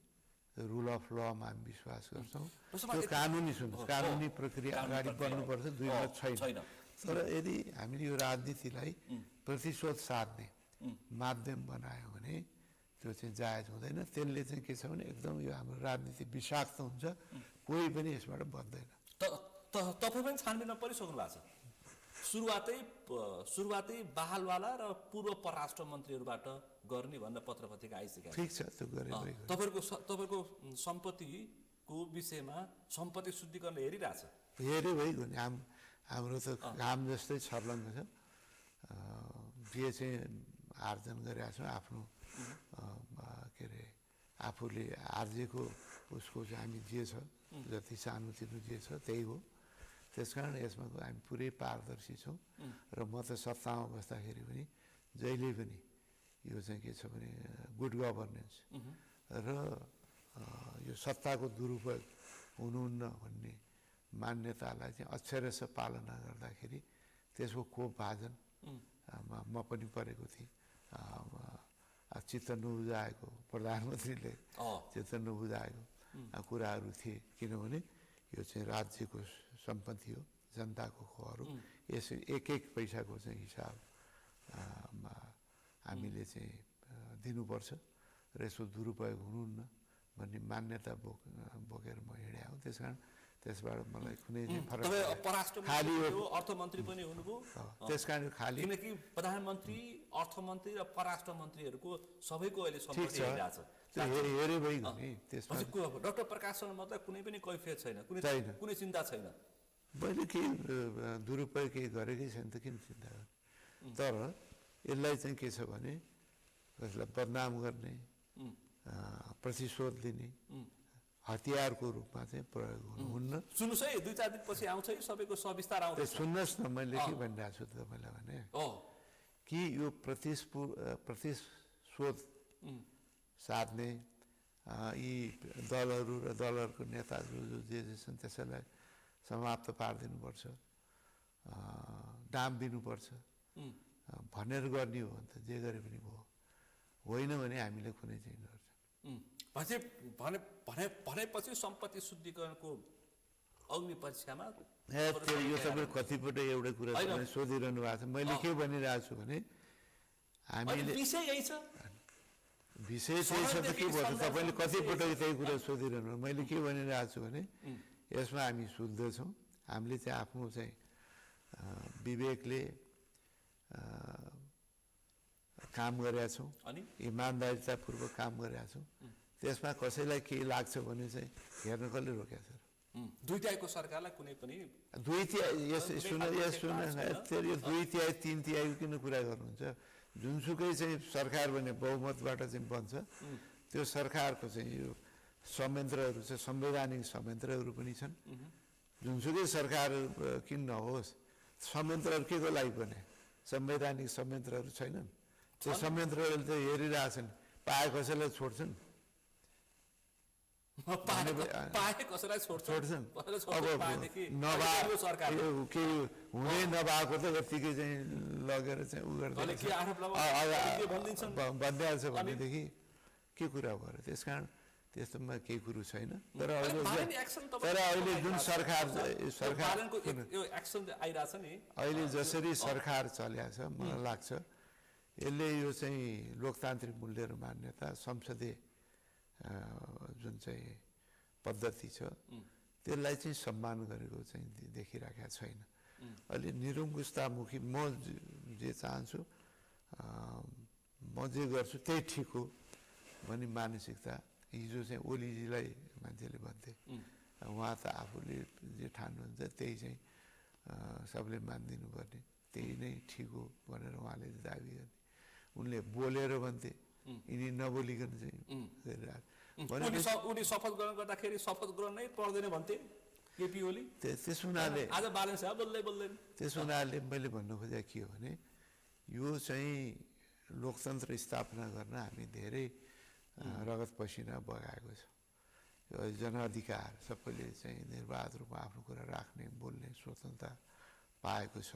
रुल अफ लमा हामी विश्वास गर्छौँ। त्यो कानुनी प्रक्रिया अगाडि बढ्नुपर्छ, दुई मत छैन। तर यदि हामीले यो राजनीतिलाई प्रतिशोध साध्ने माध्यम बनायो भने त्यो चाहिँ जायज हुँदैन। त्यसले चाहिँ के छ भने एकदम यो हाम्रो राजनीति विषाक्त हुन्छ, कोही पनि यसबाट बच्दैन। तपाईँ पनि छानबिनमा परिसक्नु भएको छ। सुरुवातै बहालवाला र पूर्व परराष्ट्र मन्त्रीहरूबाट गर्ने भनेर पत्र पत्रिका आइसकेको ठिक छ, त्यो गरे। तपाईँको सम्पत्तिको विषयमा सम्पत्ति शुद्धिकरण हेरिरहेछ, हेऱ्यो भइगयो नि। हाम्रो त काम जस्तै छर्लङ्ग छ, जे चाहिँ आर्जन गरेका छौँ आफ्नो के अरे आफूले आर्जेको उसको चाहिँ हामी जे छ जति सानोतिनो जे छ त्यही हो। त्यस कारण यसमा हामी पुरै पारदर्शी छौँ र म त सत्तामा बस्दाखेरि पनि जहिले पनि यो चाहिँ के छ भने गुड गभर्नेन्स र यो सत्ताको दुरुपयोग हुनुहुन्न भन्ने मान्यतालाई चाहिँ अक्षरशः पालना गर्दाखेरि त्यसको कोप भाजन म पनि परेको थिएँ। चित्त नबुझाएको प्रधानमन्त्रीले चित्त नबुझाएको कुराहरू थिए, किनभने यो चाहिँ राज्यको सम्पत्ति हो, जनताको खोर हो, यस एक पैसाको चाहिँ हिसाब हामीले चाहिँ दिनुपर्छ र यसको दुरुपयोग हुनुहुन्न भन्ने मान्यता बोकेर म हिँडेँ हो। त्यस कारण त्यसबाट मलाई कुनै फरक खाली अर्थमन्त्री पनि हुनुभयो, त्यस कारण खाली किनकि प्रधानमन्त्री अर्थमन्त्री र परराष्ट्र मन्त्रीहरूको सबैको अहिले सम्पत्ति हेरिरहेछ। हेरे भइगयो नि। त्यसमा डाक्टर प्रकाश शर्मा मतलब कुनै पनि कैफियत छैन, कुनै चिन्ता छैन। मैले केही दुरुपयोग केही गरेकै छैन त किन चिन्ता गर्ने। तर यसलाई चाहिँ के छ भने यसलाई बदनाम गर्ने, प्रतिशोध लिने हतियारको रूपमा चाहिँ प्रयोग हुनुहुन्न। सुन्नुहोस् है, 2-4 दिनपछि आउँछ है सबैको सविस्तार आउँछ। सुन्नुहोस् न, मैले के भनिरहेको छु तपाईँलाई भने कि यो प्रतिशोध साध्ने यी दलहरू र दलहरूको नेताहरू जे छन् त्यसैलाई समाप्त पारिदिनुपर्छ, डाम दिनुपर्छ भनेर गर्ने हो भने त जे गरे पनि भयो, होइन भने हामीले कुनै चाहिँ भनेपछि सम्पत्ति शुद्धिकरणको अग्नि परीक्षामा यो तपाईँ कतिपल्ट एउटै कुरा सोधिरहनु भएको छ। मैले के भनिरहेको छु भने हामीले विषय यही छ, विषय त्यही छ त के भयो तपाईँले कतिपटक त्यही कुरा सोधिरहनु मैले के भनिरहेको छु भने यसमा हामी शुद्ध छौँ हामीले चाहिँ आफ्नो चाहिँ विवेकले काम गरेका छौँ इमान्दारितापूर्वक काम गरेका छौँ त्यसमा कसैलाई केही लाग्छ भने चाहिँ हेर्न कसले रोकेको छ दुई तिहाईको सरकारलाई कुनै पनि दुई तिहाई सुन दुई तिहाई तिन तिहाईको किन कुरा गर्नुहुन्छ जुनसुकै चाहिँ सरकार भने बहुमतबाट चाहिँ बन्छ त्यो सरकारको चाहिँ यो संयन्त्रहरू छ संवैधानिक संयन्त्रहरू पनि छन् जुनसुकै सरकार किन नहोस् संयन्त्रहरू के को लागि बने संवैधानिक संयन्त्रहरू छैनन् त्यो संयन्त्रहरूले त हेरिरहेछन् पाए कसैलाई छोड्छन् छोड्छन् अब केही हुने नभएको त यत्तिकै चाहिँ लगेर चाहिँ उ भनिदिहाल्छ भनेदेखि के कुरा भयो त्यस कारण त्यस्तोमा केही कुरो छैन तर अहिले जुन सरकार अहिले जसरी सरकार चलेको छ मलाई लाग्छ यसले यो चाहिँ लोकतान्त्रिक मूल्य र मान्यता संसदीय जुन चाहिँ पद्धति छ त्यसलाई चाहिँ सम्मान गरेको चाहिँ देखिरहेको छैन अहिले निरङ्कुशतामुखी म जे चाहन्छु म जे गर्छु त्यही ठिक हो भन्ने मानसिकता हिजो चाहिँ ओलीजीलाई मान्छेले भन्थे उहाँ त आफूले जे ठान्नुहुन्छ त्यही चाहिँ सबले मानिदिनु पर्ने त्यही नै ठिक हो भनेर उहाँले दाबी गर्ने उनले बोलेर भन्थे यिनी नबोलिकन चाहिँ उनी शपथ ग्रहण गर्दाखेरि शपथ ग्रहण नै पर्दैन भन्थे केपी ओली त्यस हुनाले आज बालन शाह बोल्दै बोल्दैन त्यस हुनाले मैले भन्नु खोजेको के हो भने यो चाहिँ लोकतन्त्र स्थापना गर्न हामी धेरै रगत पसिना बगाएको छ यो जनअधिकार सबैले चाहिँ निर्वाध रूपमा आफ्नो कुरा राख्ने बोल्ने स्वतन्त्रता पाएको छ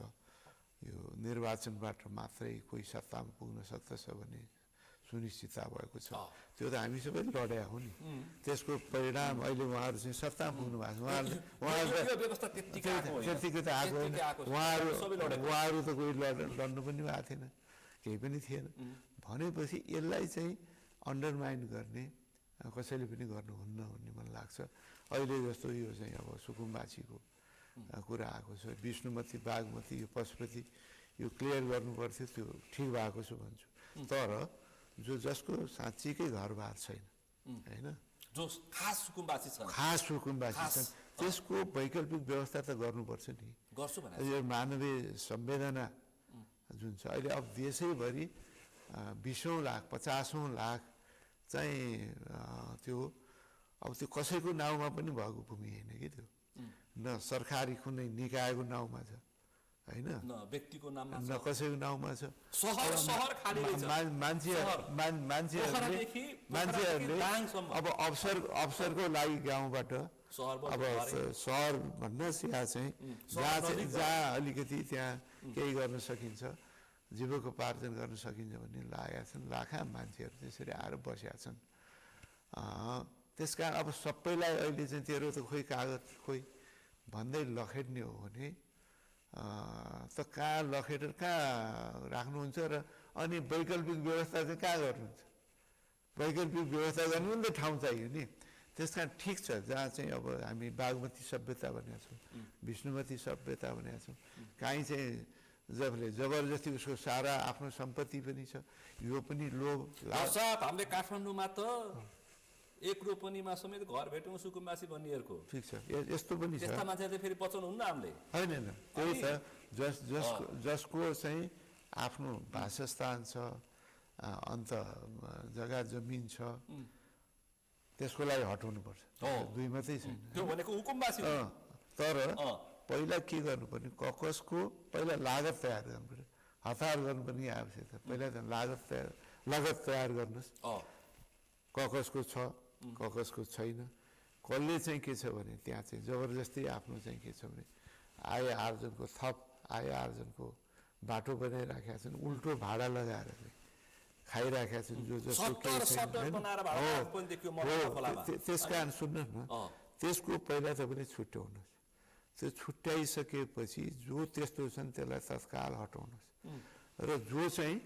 यो निर्वाचनबाट मात्रै कोही सत्तामा पुग्न सक्दछ भन्ने सुनिश्चितता भएको छ त्यो त हामी सबै लड्या हो नि त्यसको परिणाम अहिले उहाँहरू चाहिँ सत्तामा पुग्नु भएको छ त्यतिको त आएको होइन उहाँहरू त कोही लड्नु पनि भएको थिएन केही पनि थिएन भनेपछि यसलाई चाहिँ अन्डरमाइन गर्ने कसैले पनि गर्नुहुन्न भन्ने मलाई लाग्छ अहिले जस्तो यो चाहिँ अब सुकुम्बासीको कुरा आएको छ विष्णुमती बागमती यो पशुपति यो क्लियर गर्नुपर्थ्यो त्यो ठिक भएको छ भन्छु तर जसको साँच्चीकै घरबार छैन होइन जो खास सुकुम्बासी छन् त्यसको वैकल्पिक व्यवस्था त गर्नुपर्छ नि गर्छु भने यो मानवीय संवेदना जुन छ अहिले अब देशैभरि 20औं लाख 50औं लाख चाहिँ त्यो अब त्यो कसैको नाउँमा पनि भएको भूमि होइन कि त्यो न सरकारी कुनै निकायको नाउँमा छ होइन न व्यक्तिको नाममा न कसैको नाउँमा छ मान्छेहरूले अब अवसरको लागि गाउँबाट अब सहर भन्नुहोस् या चाहिँ जहाँ अलिकति त्यहाँ केही गर्न सकिन्छ जीविकोपार्जन गर्न सकिन्छ भन्ने लागेका छन् लाखा मान्छेहरू त्यसरी आएर बसेका छन् त्यस कारण अब सबैलाई अहिले चाहिँ तेरो त खोइ कागज खोइ भन्दै लखेट्ने हो भने त कहाँ लखेटेर कहाँ राख्नुहुन्छ र अनि वैकल्पिक व्यवस्था चाहिँ कहाँ गर्नुहुन्छ वैकल्पिक व्यवस्था गर्नु पनि त ठाउँ चाहियो नि त्यस कारण ठिक छ जहाँ चाहिँ अब हामी बागमती सभ्यता भनेका छौँ विष्णुमती सभ्यता भनेका छौँ काहीँ चाहिँ जसले जबरजस्ती उसको सारा आफ्नो सम्पत्ति पनि छ यो पनि लोभ हामीले काठमाडौँमा त एक रोपनीमा समेत घर भेटौँ सुकुम्बासी भन्नेहरूको ठिक छ यस्तो पनि छ त्यस्ता मान्छे फेरि बचाउनु हुन्न हामीले होइन त्यही त जसको चाहिँ आफ्नो वासस्थान छ अन्त जग्गा जमिन छ त्यसको लागि हटाउनुपर्छ दुई मात्रै छैन त्यो भनेको हुकुमबासी तर पहिला के गर्नुपर्ने ककसको पहिला लागत तयार गर्नुपर्छ हतार गर्नुपर्ने आवश्यकता पहिला त लागत तयार गर्नुहोस् ककसको छ ककसको छैन कसले चाहिँ के छ भने त्यहाँ चाहिँ जबरजस्ती आफ्नो चाहिँ के छ भने आय आर्जनको थप आय आर्जनको बाटो बनाइराखेका छन् उल्टो भाडा लगाएर चाहिँ खाइराखेका छन् जो जसको केही छैन त्यस कारण सुन्नुहोस् न त्यसको पहिला तपाईँले छुट्याउनुहोस् त्यो छुट्याइसकेपछि जो त्यस्तो छन् त्यसलाई तत्काल हटाउनुहोस् र जो चाहिँ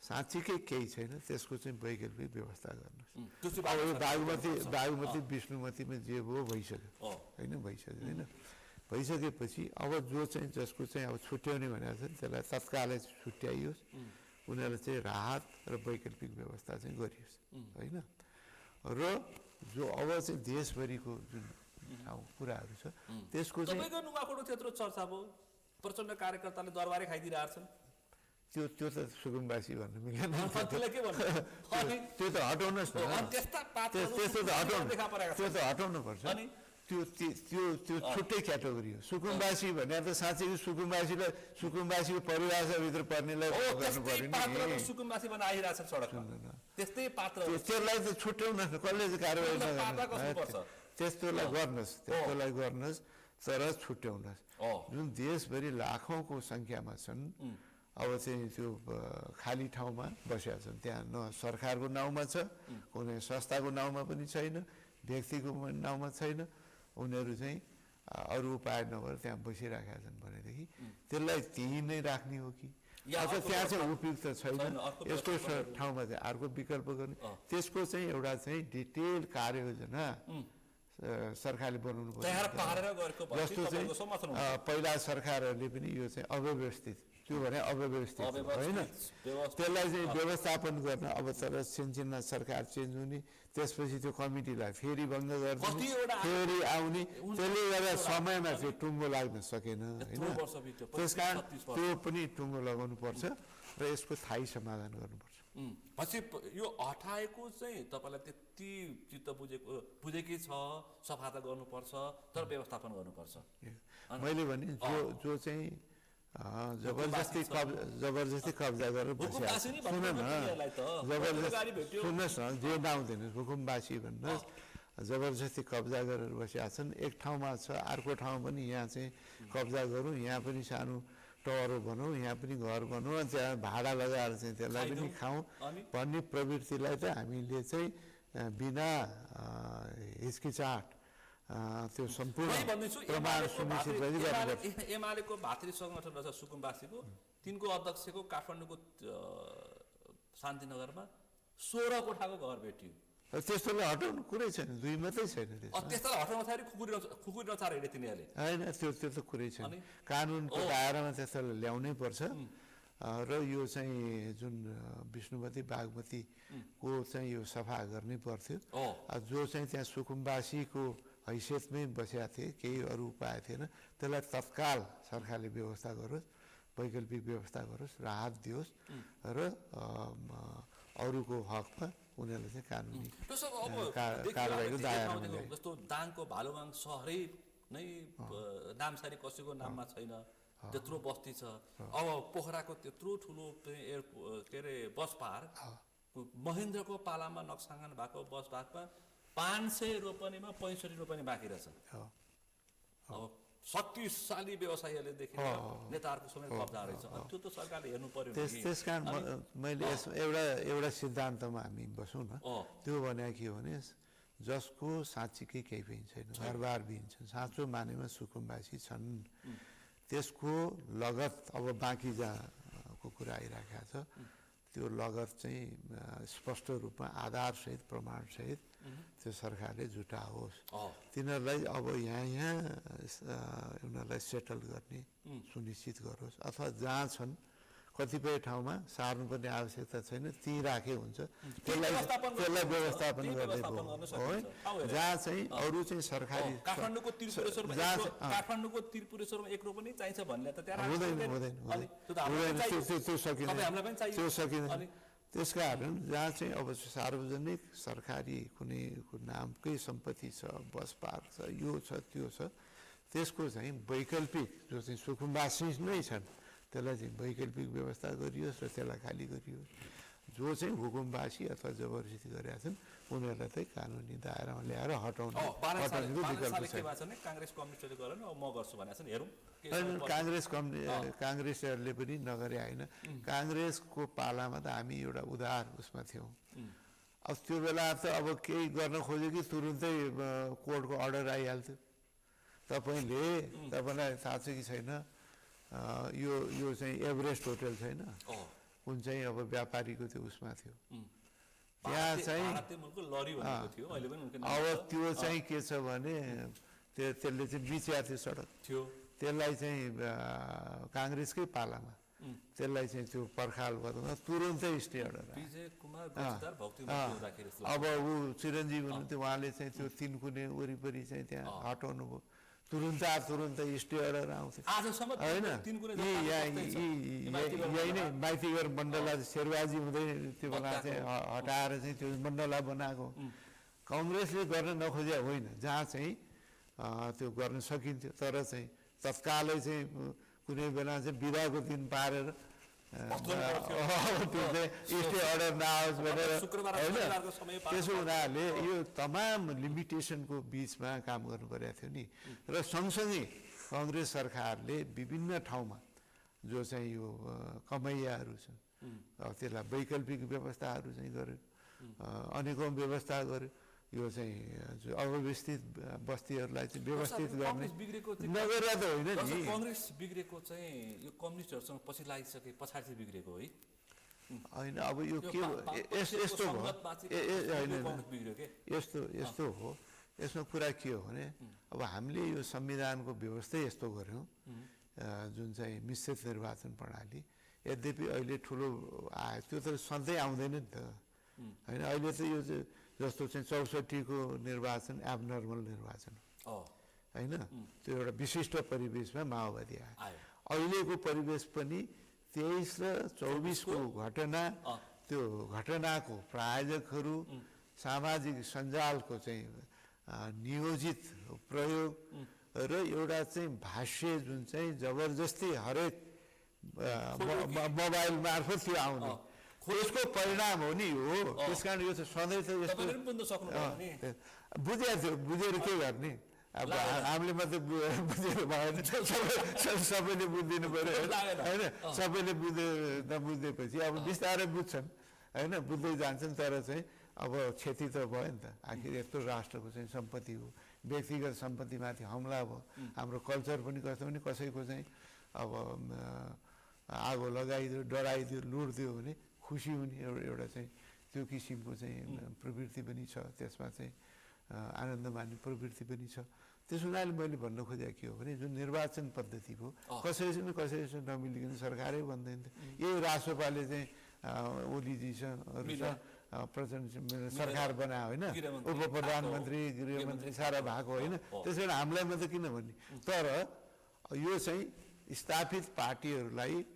साँच्चीकै केही छैन त्यसको चाहिँ वैकल्पिक व्यवस्था गर्नुहोस्। त्यो चाहिँ अब यो बागमती बागमती विष्णुमतीमा जे भयो भइसक्यो होइन, भइसक्यो होइन। भइसकेपछि अब जसको चाहिँ अब छुट्याउने भनेको छ त्यसलाई तत्कालै छुट्याइयोस्, उनीहरूलाई चाहिँ राहत र वैकल्पिक व्यवस्था चाहिँ गरियोस् होइन। र जो अब चाहिँ देशभरिको जुन कुराहरू छ त्यसको चाहिँ तपाईँको नुवाकोटको त्यत्रो चर्चा भयो, प्रचण्ड कार्यकर्ताले दरबारै खाइदिइरहेछन्, त्यो त सुकुम्बासी भन्नु मिलेन, त्यसलाई के भन्नु? त्यो त हटाउनुहोस् न, त्यस्ता त्यो त हटाउनु पर्छ। त्यो छुट्टै क्याटेगोरी हो। सुकुम्बासी भने त साँच्चै सुकुम्बासीको परिभाषाभित्र पर्नेलाई गर्नु पर्यो। सुकुम्बासी बनाएर आइरहेछन् सडकमा, त्यस्तै पात्र त्यसलाई त छुट्याउनुहोस् न, कसले चाहिँ कारवाही नगर्नु, त्यस्तोलाई गर्नुहोस् तर छुट्याउनुहोस्। जुन देशभरि लाखौँको सङ्ख्यामा छन् अब चाहिँ त्यो खाली ठाउँमा बसेका छन्, त्यहाँ न सरकारको नाउँमा छ, कुनै संस्थाको नाउँमा पनि छैन, व्यक्तिको नाउँमा छैन, उनीहरू चाहिँ अरू उपाय नभएर त्यहाँ बसिरहेका छन् भनेदेखि त्यसलाई त्यहीँ नै राख्ने हो कि अथवा त्यहाँ चाहिँ उपयुक्त छैन, यस्तो ठाउँमा चाहिँ अर्को विकल्प गर्ने, त्यसको चाहिँ एउटा चाहिँ डिटेल कार्ययोजना सरकारले बनाउनु पर्छ। जस्तो चाहिँ पहिला सरकारहरूले पनि यो चाहिँ अव्यवस्थित, त्यो भने अव्यवस्थित होइन, त्यसलाई चाहिँ व्यवस्थापन गर्न अब तर सिन्चिनमा सरकार चेन्ज हुने, त्यसपछि त्यो कमिटीलाई फेरि भङ्ग गरिदिने, फेरि आउने, त्यसले गर्दा समयमा चाहिँ टुङ्गो लाग्न सकेन होइन। त्यस कारण त्यो पनि टुङ्गो लगाउनु पर्छ र यसको स्थायी समाधान गर्नुपर्छ। पछि यो हटाएको चाहिँ तपाईँलाई त्यति चित्त बुझेकै छ, सफा त गर्नुपर्छ तर व्यवस्थापन गर्नुपर्छ। मैले भने जो चाहिँ जबरजस्ती कब्जा गरेर बसिरहेको, सुन्नुहोस् न, जे नआउँदैन हुकुमबासी भन्नुहोस्, जबरजस्ती कब्जा गरेर बसेका छन्। एक ठाउँमा छ, अर्को ठाउँ पनि यहाँ चाहिँ कब्जा गरौँ, यहाँ पनि सानो टवरहरू बनाउँ, यहाँ पनि घर बनाउँ, त्यहाँ भाडा लगाएर चाहिँ त्यसलाई पनि खाउँ भन्ने प्रवृत्तिलाई त हामीले चाहिँ बिना हिचकिचाट त्यो सम्पूर्ण प्रमाण सुनिश्चित गर्नुपर्छ। एमालेको भातृ सङ्गठन रहेछ सुकुम्बासीको, तिनको अध्यक्षको काठमाडौँको शान्तिनगरमा 16 कोठाको घर भेटियो। त्यस्तोलाई हटाउनु कुरै छैन, दुई मात्रै छैन, त्यस्तोलाई हटाउन थाले खुकुरी नचार हिँडे तिनीहरूले होइन, त्यो त कुरै छैन। कानुनको दायरामा त्यस्तोलाई ल्याउनै पर्छ र यो चाहिँ जुन विष्णुमती बागमतीको चाहिँ यो सफा गर्नै पर्थ्यो। जो चाहिँ त्यहाँ सुकुम्बासीको हैसियतमै बसेका थिए, केही अरू उपाय थिएन, त्यसलाई तत्काल सरकारले व्यवस्था गरोस्, वैकल्पिक व्यवस्था गरोस्, राहत दियोस् र अरूको हकमा उनीहरूले चाहिँ कानुनी कारवाहीको दायरामा ल्याए। जस्तो दाङको भालुवाङ सहरै नै नामसारी कसैको नाममा छैन, त्यत्रो बस्ती छ। अब पोखराको त्यत्रो ठुलो के अरे बस पार्क महेन्द्रको पालामा नक्साङ्गन भएको बस पार्कमा 500 रोपनीमा 65 रोपनी बाँकी रहेछ। अब शक्तिशाली व्यवसायीहरूले देखेर नेताहरूको समेत कब्जा रहेछ, त्यो त सरकारले हेर्नु पर्यो। त्यस कारण मैले एउटा सिद्धान्तमा हामी बसौँ न, त्यो भने के हो भने जसको साँच्चीकै केही पनि छैन, घरबार बिहिन छन्, साँचो मानेमा सुकुम्बासी छन्, त्यसको लगत अब बाँकी जहाँको कुरा आइरहेको छ त्यो लगत चाहिँ स्पष्ट रूपमा आधारसहित प्रमाणसहित त्यो सरकारले जुटाओस्। तिनीहरूलाई अब यहाँ उनीहरूलाई सेटल गर्ने सुनिश्चित गरोस्, अथवा जहाँ छन् कतिपय ठाउँमा सार्नुपर्ने आवश्यकता छैन, त्यहीँ राखे हुन्छ, त्यसलाई व्यवस्थापन गर्दै हो। जहाँ चाहिँ अरू चाहिँ सरकारी काठमाडौँको त्रिपुरेश्वरमा एक रोपनी चाहिन्छ भन्ने त त्यहाँ त्यो सकिँदैन। त्यस कारण जहाँ चाहिँ अब सार्वजनिक सरकारी कुनै नामकै सम्पत्ति छ, बस पार्क छ, यो छ त्यो छ, त्यसको चाहिँ वैकल्पिक जो चाहिँ सुकुम्बासी नै छन् त्यसलाई चाहिँ वैकल्पिक व्यवस्था गरियोस् र त्यसलाई खाली गरियोस्। जो चाहिँ हुकुमबासी अथवा जबरजस्ती गरेका छन् उनीहरूलाई चाहिँ कानुनी दायरामा ल्याएर हटाउनुको विकल्प छ। काङ्ग्रेस कम्युनिस्टले गरेन, म गर्छु भनेको छन्, हेरौँ। काङ्ग्रेसहरूले पनि नगरे होइन, काङ्ग्रेसको पालामा त हामी एउटा उदार उसमा थियौँ। अब त्यो बेला त अब केही गर्न खोज्यो कि तुरुन्तै कोर्टको अर्डर आइहाल्थ्यो। तपाईँलाई थाहा छ कि छैन, यो चाहिँ एभरेस्ट होटल छैन, कुन चाहिँ अब व्यापारीको त्यो उसमा थियो त्यहाँ चाहिँ अब त्यो चाहिँ के छ भने त्यसले चाहिँ बिच्या थियो सडक थियो त्यसलाई चाहिँ काङ्ग्रेसकै पालामा त्यसलाई चाहिँ त्यो पर्खाल गर्दा तुरुन्तै स्टे अर्डर अब ऊ चिरञ्जीवी हुनुहुन्थ्यो उहाँले चाहिँ त्यो 3 कुने वरिपरि चाहिँ त्यहाँ हटाउनु भयो तुरुन्तै स्टे अर्डर आउँथ्यो होइन यही नै माइतीघर मण्डला शेरबाजी हुँदै त्यो बेला चाहिँ हटाएर चाहिँ त्यो मण्डला बनाएको कङ्ग्रेसले गर्न नखोजे होइन जहाँ चाहिँ त्यो गर्न सकिन्थ्यो तर चाहिँ तत्कालै चाहिँ कुनै बेला चाहिँ बिदाको दिन पारेर त्यो चाहिँ स्टे अर्डर नआओस् भनेर होइन त्यसो हुनाले यो तमाम लिमिटेसनको बिचमा काम गर्नु परेको थियो नि र सँगसँगै कङ्ग्रेस सरकारले विभिन्न ठाउँमा जो चाहिँ यो कमैयाहरू छन् त्यसलाई वैकल्पिक व्यवस्थाहरू चाहिँ गर्यो अनेकौँ व्यवस्था गर्यो यो चाहिँ अव्यवस्थित बस्तीहरूलाई चाहिँ व्यवस्थित गर्ने नगरेर त होइन नि कङ्ग्रेस बिग्रेको चाहिँ यो कम्युनिस्टहरूसँग पछि लागिसके पछाडि बिग्रेको है होइन अब यो के यस्तो हो यस्तो हो यसमा कुरा के हो भने अब हामीले यो संविधानको व्यवस्था यस्तो गर्यौँ जुन चाहिँ मिश्रित निर्वाचन प्रणाली यद्यपि अहिले ठुलो आयो त्यो त सधैँ आउँदैन नि त होइन अहिले त यो जस्तो चाहिँ 64को निर्वाचन एबनर्मल निर्वाचन हो होइन त्यो एउटा विशिष्ट परिवेशमा माओवादी आयो अहिलेको परिवेश पनि 23 र 24को घटना त्यो घटनाको प्रायोजकहरू सामाजिक सञ्जालको चाहिँ नियोजित प्रयोग र एउटा चाहिँ भाष्य जुन चाहिँ जबरजस्ती हरेक मोबाइल मार्फत त्यो आउने त्यसको परिणाम हो नि हो त्यस कारण यो चाहिँ सधैँ त यस्तो बुझेको थियो बुझेर के गर्ने अब हामीले मात्रै बुझेर भएन सबैले बुझिदिनु पऱ्यो होइन सबैले नबुझ्दैपछि अब बिस्तारै बुझ्छन् होइन बुझ्दै जान्छन् तर चाहिँ अब क्षति त भयो नि त आखिर यत्रो राष्ट्रको चाहिँ सम्पत्ति हो व्यक्तिगत सम्पत्तिमाथि हमला भयो हाम्रो कल्चर पनि कस्तो भने कसैको चाहिँ अब आगो लगाइदियो डराइदियो लुट्दियो भने खुसी हुने एउटा चाहिँ त्यो किसिमको चाहिँ प्रवृत्ति पनि छ त्यसमा चाहिँ आनन्द मान्ने प्रवृत्ति पनि छ त्यस हुनाले मैले भन्न खोजेको के हो भने जुन निर्वाचन पद्धतिको कसैसँग नमिलिकन सरकारै बन्दैन यही राष्ट्रपाले चाहिँ ओलीजीसँग प्रचण्ड सरकार बनायो होइन उप प्रधानमन्त्री गृहमन्त्री सारा भएको होइन त्यसै कारण हामीलाई मात्रै किन भन्ने तर यो चाहिँ स्थापित पार्टीहरूलाई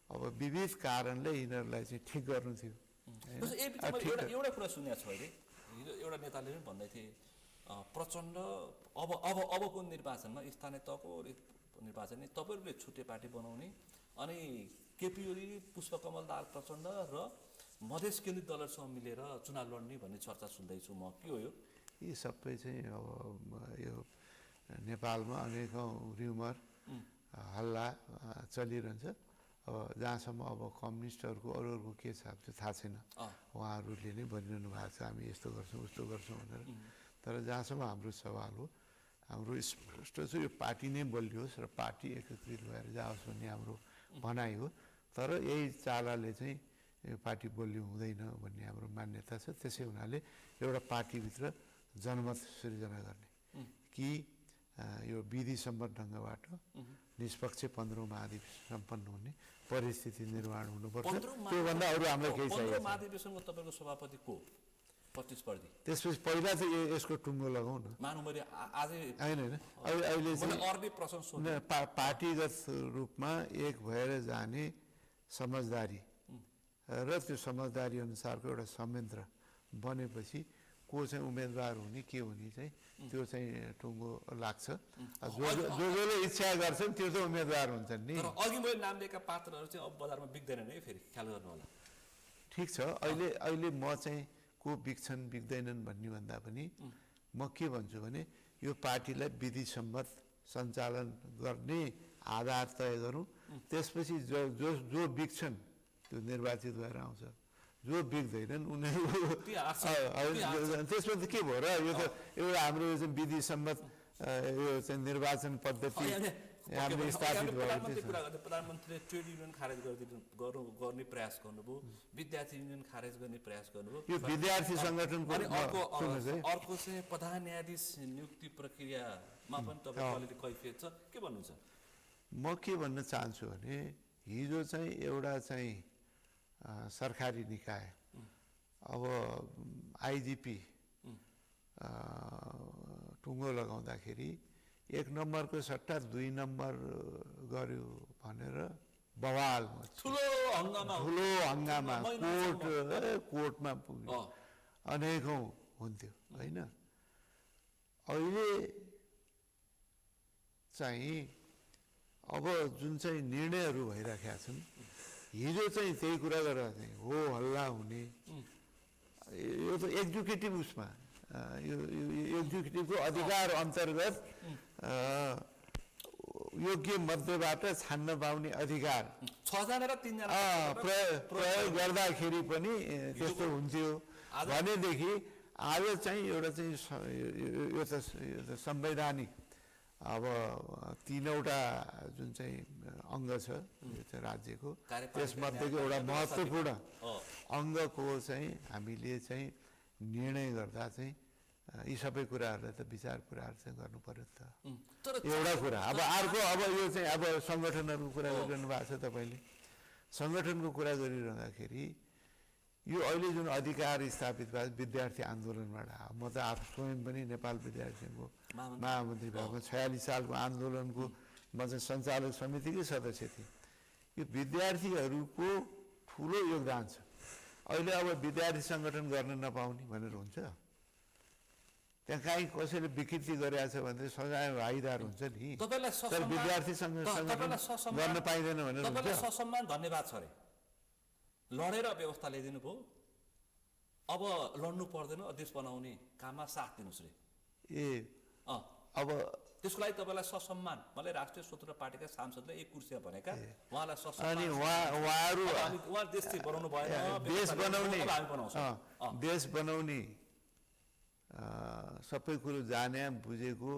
अब विविध कारणले यिनीहरूलाई चाहिँ ठिक गर्नु थियो एउटा कुरा सुनेको छु अहिले एउटा नेताले पनि भन्दै थिए प्रचण्ड अबको निर्वाचनमा स्थानीय तहको निर्वाचन तपाईँहरूले छुट्टै पार्टी बनाउने अनि केपी ओली पुष्पकमल दाहाल प्रचण्ड र मधेस केन्द्रित दलहरूसँग मिलेर चुनाव लड्ने भन्ने चर्चा सुन्दैछु म के हो यो यी सबै चाहिँ अब यो नेपालमा अनेकौँ र्युमर हल्ला चलिरहन्छ अब जहाँसम्म अब कम्युनिस्टहरूको अरूहरूको के छ त्यो थाहा छैन उहाँहरूले नै भनिरहनु भएको छ हामी यस्तो गर्छौँ उस्तो गर्छौँ भनेर तर जहाँसम्म हाम्रो सवाल हो हाम्रो स्पष्ट छ यो पार्टी नै बलियोस् र पार्टी एकत्रित भएर जाओस् भन्ने हाम्रो भनाइ हो तर यही चालाले चाहिँ यो पार्टी बलियो हुँदैन भन्ने हाम्रो मान्यता छ त्यसै हुनाले एउटा पार्टीभित्र जनमत सृजना गर्ने कि यो विधिसम्मत ढङ्गबाट निष्पक्ष 15औं महाधिवेशन सम्पन्न हुने परिस्थिति निर्माण हुनुपर्छ त्योभन्दा अरू हामीलाई केही चाहिएको महाधिवेशनको तपाईँको सभापति को प्रतिस्पर्धी त्यसपछि पहिला चाहिँ यसको टुङ्गो लगाउँ न होइन अहिले चाहिँ पार्टीगत रूपमा एक भएर जाने समझदारी र त्यो समझदारी अनुसारको एउटा संयन्त्र बनेपछि को चाहिँ उम्मेदवार हुने के हुने चाहिँ त्यो चाहिँ टुङ्गो लाग्छ जसले इच्छा गर्छन् त्यो त उम्मेदवार हुन्छन् नि अघि मैले नाम लिएका पात्रहरू चाहिँ अब बजारमा बिक्दैनन् है फेरि ख्याल गर्नु होला ठिक छ अहिले म चाहिँ को बिक्छन् बिक्दैनन् भन्ने भन्दा पनि म के भन्छु भने यो पार्टीलाई विधिसम्मत सञ्चालन गर्ने आधार तय गरौँ त्यसपछि जो बिक्छन् त्यो निर्वाचित भएर आउँछ जो बिग्दैनन् उनीहरू त्यसमा त के भयो र यो त एउटा हाम्रो चाहिँ विधिसम्मत यो चाहिँ निर्वाचन पद्धति हामीले स्थापित भएको प्रधानमन्त्रीले ट्रेड युनियन खारेज गर्ने प्रयास गर्नुभयो, विद्यार्थी युनियन खारेज गर्ने प्रयास गर्नुभयो। यो विद्यार्थी सङ्गठनको अनि अर्को चाहिँ प्रधान न्यायाधीश नियुक्ति प्रक्रियामा पनि तपाईँको अलिकति कैफियत छ, के भन्नुहुन्छ? म के भन्न चाहन्छु भने हिजो चाहिँ एउटा चाहिँ सरकारी निकाय अब आइजिपी टुङ्गो लगाउँदाखेरि 1 नम्बरको सट्टा 2 नम्बर गर्यो भनेर बवाल ठुलो हङ्गामा कोर्टमा पुग्यो, अनेकौँ हुन्थ्यो होइन। अहिले चाहिँ अब जुन चाहिँ निर्णयहरू भइराखेका छन्, हिजो चाहिँ त्यही कुरा गरेर चाहिँ हो हल्ला हुने, यो त एक्जिक्युटिभ उसमा यो एक्जिक्युटिभको अधिकार अन्तर्गत योग्य मध्येबाट छान्न पाउने अधिकार 6 जना र 3 जना प्रयोग गर्दाखेरि पनि त्यस्तो हुन्थ्यो भनेदेखि आज चाहिँ एउटा चाहिँ यो त संवैधानिक अब 3वटा जुन चाहिँ अङ्ग छ यो चाहिँ राज्यको, त्यसमध्येको एउटा महत्त्वपूर्ण अङ्गको चाहिँ हामीले चाहिँ निर्णय गर्दा चाहिँ यी सबै कुराहरूलाई त विचार कुराहरू चाहिँ गर्नु पर्यो नि त, एउटा कुरा। अब अर्को अब यो चाहिँ अब सङ्गठनहरूको कुरा गरिरहनु भएको छ तपाईँले, सङ्गठनको कुरा गरिरहँदाखेरि यो अहिले जुन अधिकार स्थापित भएको विद्यार्थी आन्दोलनबाट म त आफू स्वयं पनि नेपाल विद्यार्थी सङ्घको महामन्त्री भएको 46 सालको आन्दोलनको म चाहिँ सञ्चालक समितिकै सदस्य थिएँ। यो विद्यार्थीहरूको ठुलो योगदान छ। अहिले अब विद्यार्थी सङ्गठन गर्न नपाउने भनेर हुन्छ? त्यहाँ काहीँ कसैले विकृति गरेछ भने सजाय भागीदार हुन्छ नि, तर विद्यार्थी सङ्गठन गर्न पाइँदैन भनेर हुन्छ? ससम्मान धन्यवाद छ अरे, लडेर व्यवस्था ल्याइदिनु भयो, अब लड्नु पर्दैन, अध्यक्ष बनाउने काममा साथ दिनुहोस् रे। अब त्यसको लागि तपाईँलाई ससम्मान, मलाई राष्ट्रिय स्वतन्त्र पार्टीका सांसदले एक कुर्सीमा भनेका उहाँलाई ससम्मान। अनि उहाँ देश चाहिँ बनाउनु भएन, देश बनाउने सबै कुरो जाने बुझेको